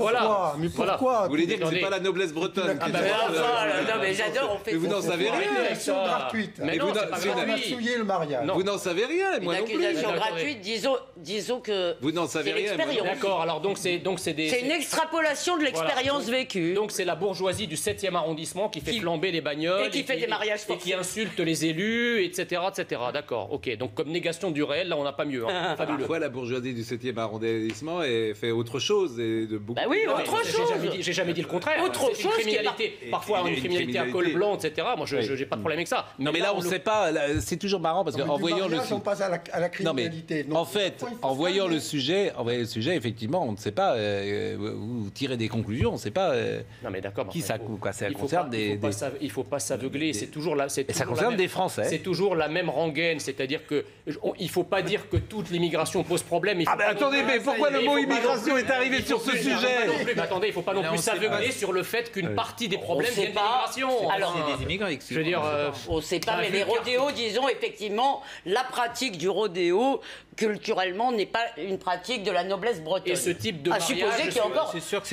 Mais pourquoi Vous voulez dire que c'est pas la noblesse bretonne? Non, mais j'adore. Mais vous n'en savez rien. Une accusation gratuite. Mais non, on a souillé le mariage. Vous n'en savez rien, moi non plus. Une accusation gratuite, disons que. Vous n'en savez rien. D'accord. Alors donc c'est une extrapolation de l'expérience vécue. Donc c'est la bourgeoisie du 7e arrondissement qui fait flamber les bagnoles et qui fait des mariages forcés. Et qui insulte les élus, etc. D'accord, ok. Donc comme négation du réel, là on n'a pas mieux. Hein. Fabuleux. Parfois la bourgeoisie du 7e arrondissement fait autre chose et de beaucoup. Bah oui, autre chose. J'ai jamais dit le contraire. Autre chose. Parfois une criminalité à col blanc, etc. Moi j'ai pas de problème avec ça. Non mais là on sait pas. C'est toujours marrant parce qu'en voyant le on passe à la criminalité. En fait, en voyant le sujet, effectivement, on ne sait pas. Vous tirez des conclusions, on ne sait pas. Non mais d'accord. Qui ça concerne il faut pas s'aveugler. C'est toujours là. Et ça concerne des Français. C'est toujours la même rengaine, c'est-à-dire que il faut pas dire que toute l'immigration pose problème. Ah mais attendez, mais pourquoi le mot immigration est arrivé sur ce sujet? Attendez, il faut pas non plus s'aveugler sur le fait qu'une partie des problèmes viennent de l'immigration. Alors, des immigrants. Je veux dire, on sait pas, mais les rodéos, disons effectivement, la pratique du rodéo culturellement n'est pas une pratique de la noblesse bretonne. Et ce type de mariage,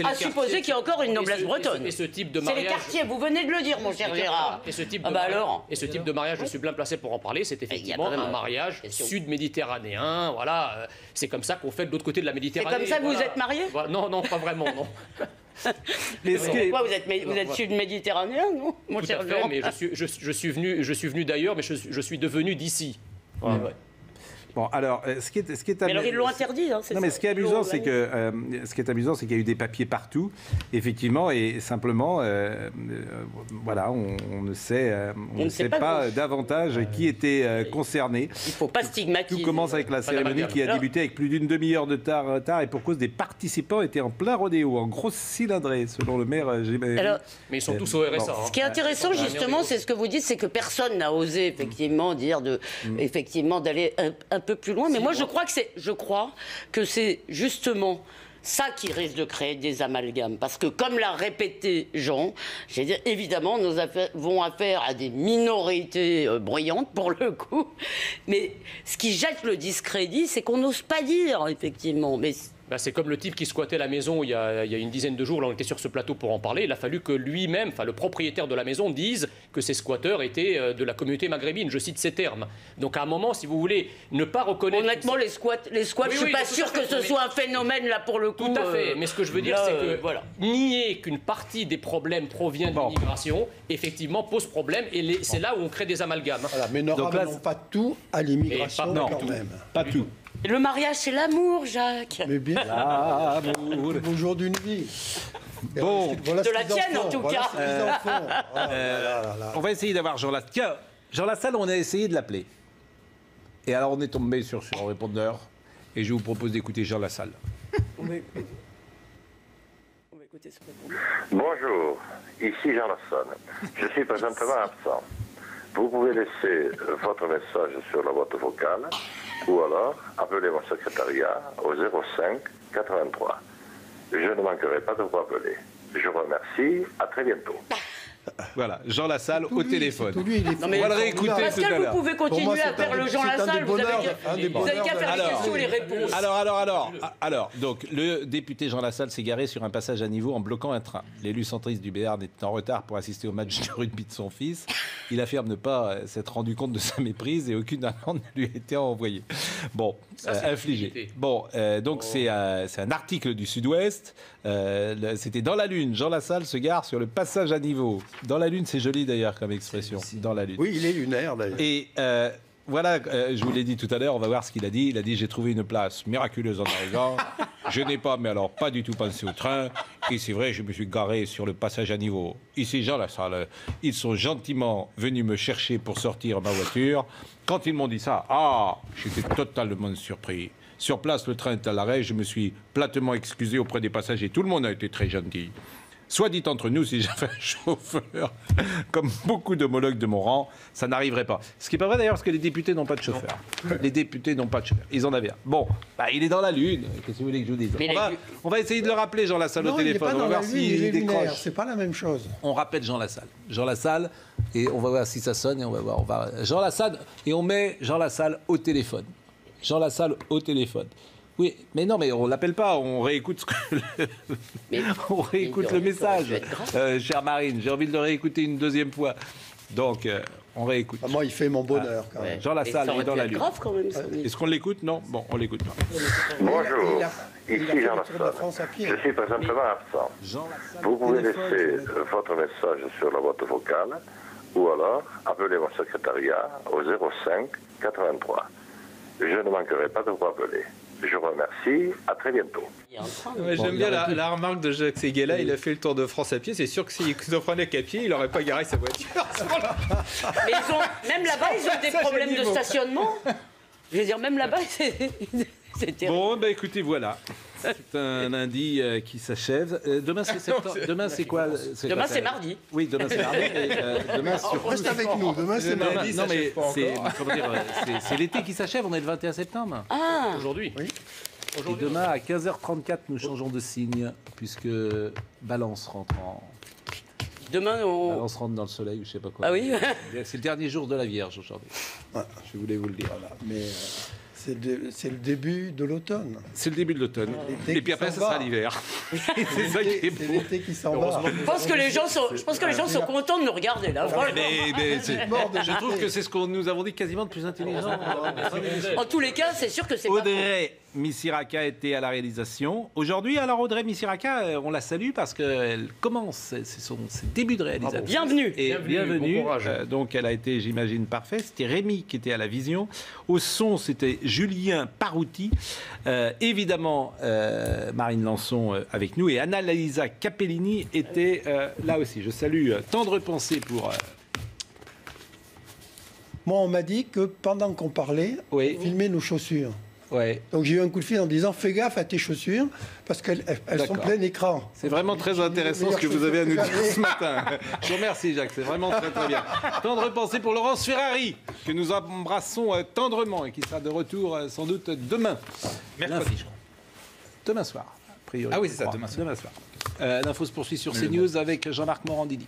à supposer qu'il y a encore une noblesse bretonne. Et ce type de mariage, c'est les quartiers. Vous venez de le dire, mon cher Gérard. Et ce type de mariage, je suis bien placé pour en parler. C'est effectivement un mariage sud-méditerranéen. Voilà, c'est comme ça qu'on fait de l'autre côté de la Méditerranée. C'est comme ça que vous êtes mariés? Non, pas vraiment, non. Pourquoi vous êtes sud-méditerranéen, non, mon cher Gérard? Mais je suis venu d'ailleurs, mais je suis devenu d'ici. Voilà. Bon, alors, ce qui est mais alors, ils l'ont interdit. Hein, non, mais ce qui est amusant, c'est que qu'il y a eu des papiers partout, effectivement, et simplement, voilà, on ne sait pas davantage qui était concerné. Il ne faut pas stigmatiser. Tout commence avec la cérémonie qui a débuté avec plus d'une demi-heure de retard, et pour cause des participants étaient en plein rodéo, en grosse cylindrée, selon le maire. Mais ils sont tous au RSA. Ce qui est intéressant, justement, c'est ce que vous dites, c'est que personne n'a osé, effectivement, dire effectivement, d'aller un peu plus loin. Mais moi, je crois que c'est justement ça qui risque de créer des amalgames. Parce que, comme l'a répété Jean, je veux dire, évidemment, nous avons affaire à des minorités bruyantes, pour le coup. Mais ce qui jette le discrédit, c'est qu'on n'ose pas dire, effectivement. Mais c'est comme le type qui squattait la maison il y a une dizaine de jours. Là, on était sur ce plateau pour en parler. Il a fallu que lui-même, le propriétaire de la maison, dise que ces squatteurs étaient de la communauté maghrébine. Je cite ces termes. Donc, à un moment, si vous voulez ne pas reconnaître... Honnêtement, les squats, je ne suis pas sûr que ce soit un phénomène, là, pour le coup. Tout à fait. Mais ce que je veux dire, c'est que nier qu'une partie des problèmes provient de l'immigration, effectivement, pose problème. Et c'est là où on crée des amalgames. Voilà, mais ne ramenons pas tout à l'immigration, quand même. Pas tout. Le mariage, c'est l'amour, Jacques. Mais bien. L'amour. Le beau jour d'une vie. Bon. De la tienne, en tout cas. On va essayer d'avoir Jean Lassalle. Tiens, Jean Lassalle, on a essayé de l'appeler. Et alors, on est tombé sur son répondeur. Et je vous propose d'écouter Jean Lassalle. On va écouter ce répondeur. Bonjour, ici Jean Lassalle. Je suis présentement absent. Vous pouvez laisser votre message sur la boîte vocale ou alors appelez mon secrétariat au 05 83. Je ne manquerai pas de vous appeler. Je vous remercie. À très bientôt. Voilà, Jean Lassalle au téléphone. On va le réécouter tout à l'heure. Vous pouvez continuer à faire le Jean Lassalle. Vous avez qu'à faire les questions et les réponses. Alors, donc, le député Jean Lassalle s'est garé sur un passage à niveau en bloquant un train. L'élu centriste du Béarn est en retard pour assister au match de rugby de son fils. Il affirme ne pas s'être rendu compte de sa méprise et aucune amende ne lui a été envoyée. Bon, infligée. Bon, donc c'est un article du Sud-Ouest. C'était dans la Lune. Jean Lassalle se gare sur le passage à niveau. Dans la Lune, c'est joli d'ailleurs comme expression. Dans la Lune. Oui, il est lunaire d'ailleurs. Et voilà, je vous l'ai dit tout à l'heure, on va voir ce qu'il a dit. Il a dit, j'ai trouvé une place miraculeuse en arrivant. Je n'ai pas, mais alors pas du tout pensé au train. Et c'est vrai, je me suis garé sur le passage à niveau. Ici, Jean Lassalle, ils sont gentiment venus me chercher pour sortir ma voiture. Quand ils m'ont dit ça, j'étais totalement surpris. Sur place, le train est à l'arrêt. Je me suis platement excusé auprès des passagers. Tout le monde a été très gentil. Soit dit entre nous, si j'avais un chauffeur, comme beaucoup d'homologues de mon rang, ça n'arriverait pas. Ce qui n'est pas vrai d'ailleurs, parce que les députés n'ont pas de chauffeur. Les députés n'ont pas de chauffeur. Ils en avaient un. Bon, il est dans la Lune. Qu'est-ce que vous voulez que je vous dise ? On va essayer de le rappeler, Jean Lassalle, au téléphone. On va voir s'il décroche. C'est pas la même chose. On rappelle Jean Lassalle. Jean Lassalle, et on va voir si ça sonne, et on va voir. Jean Lassalle, et on met Jean Lassalle au téléphone. Jean Lassalle au téléphone. Oui, mais non, mais on ne l'appelle pas, on réécoute, on réécoute le message. Chère Marine, j'ai envie de le réécouter une deuxième fois. Donc, on réécoute. Moi, il fait mon bonheur quand même. Jean Lassalle est dans la Lune. Grave quand même, ça. Est-ce qu'on l'écoute ? Non ? Bon, on l'écoute pas. Bonjour, ici Jean Lassalle. Je suis présentement absent. Vous pouvez laisser votre message sur la boîte vocale ou alors appelez mon secrétariat au 05 83. Je ne manquerai pas de vous appeler. Je vous remercie, à très bientôt. J'aime bien la remarque de Jacques Séguéla, il a fait le Tour de France à pied, c'est sûr que s'il ne prenait qu'à pied, il n'aurait pas garé sa voiture. Mais même là-bas, ils ont des problèmes de stationnement. Je veux dire, même là-bas, c'est terrible. Bon, écoutez, voilà. C'est un lundi qui s'achève. Demain, c'est septembre. Demain, c'est quoi ? Demain, c'est mardi. Oui, demain, c'est mardi. Demain, reste avec nous. Demain, c'est mardi. Non, mais c'est l'été qui s'achève. On est le 21 septembre. Aujourd'hui. Oui. Et demain, à 15h34, nous changeons de signe, puisque Balance rentre en... Demain, Balance rentre dans le soleil, ou je sais pas quoi. Ah oui. C'est le dernier jour de la Vierge aujourd'hui. Je voulais vous le dire. Voilà. Mais... C'est le début de l'automne. C'est le début de l'automne. Et puis après, ce sera l'hiver. C'est ça qui est beau. C'est l'été qui s'en va. Je pense que les gens sont contents de nous regarder là. Je trouve que c'est ce que nous avons dit quasiment de plus intelligent. En tous les cas, c'est sûr que c'est Audrey, Missiraka était à la réalisation. Aujourd'hui, alors Audrey Missiraka, on la salue parce qu'elle commence ses débuts de réalisation. Bienvenue. Et bienvenue. Bon courage. Donc elle a été, j'imagine, parfaite. C'était Rémi qui était à la vision. Au son, c'était Julien Parouti. Évidemment, Marine Lançon avec nous. Et Anna-Lisa Capellini était là aussi. Je salue Tendre Pensée pour... Moi, on m'a dit que pendant qu'on parlait, on filmait nos chaussures. Ouais. Donc j'ai eu un coup de fil en disant fais gaffe à tes chaussures parce qu'elles sont plein écran. C'est vraiment très intéressant ce que vous avez à nous dire ce matin. Je vous remercie Jacques, c'est vraiment très très bien. Tendre pensée pour Laurence Ferrari que nous embrassons tendrement et qui sera de retour sans doute demain. Mercredi, je crois. Demain soir, a priori. Ah oui, c'est ça, demain soir. L'info se poursuit sur CNews avec Jean-Marc Morandini.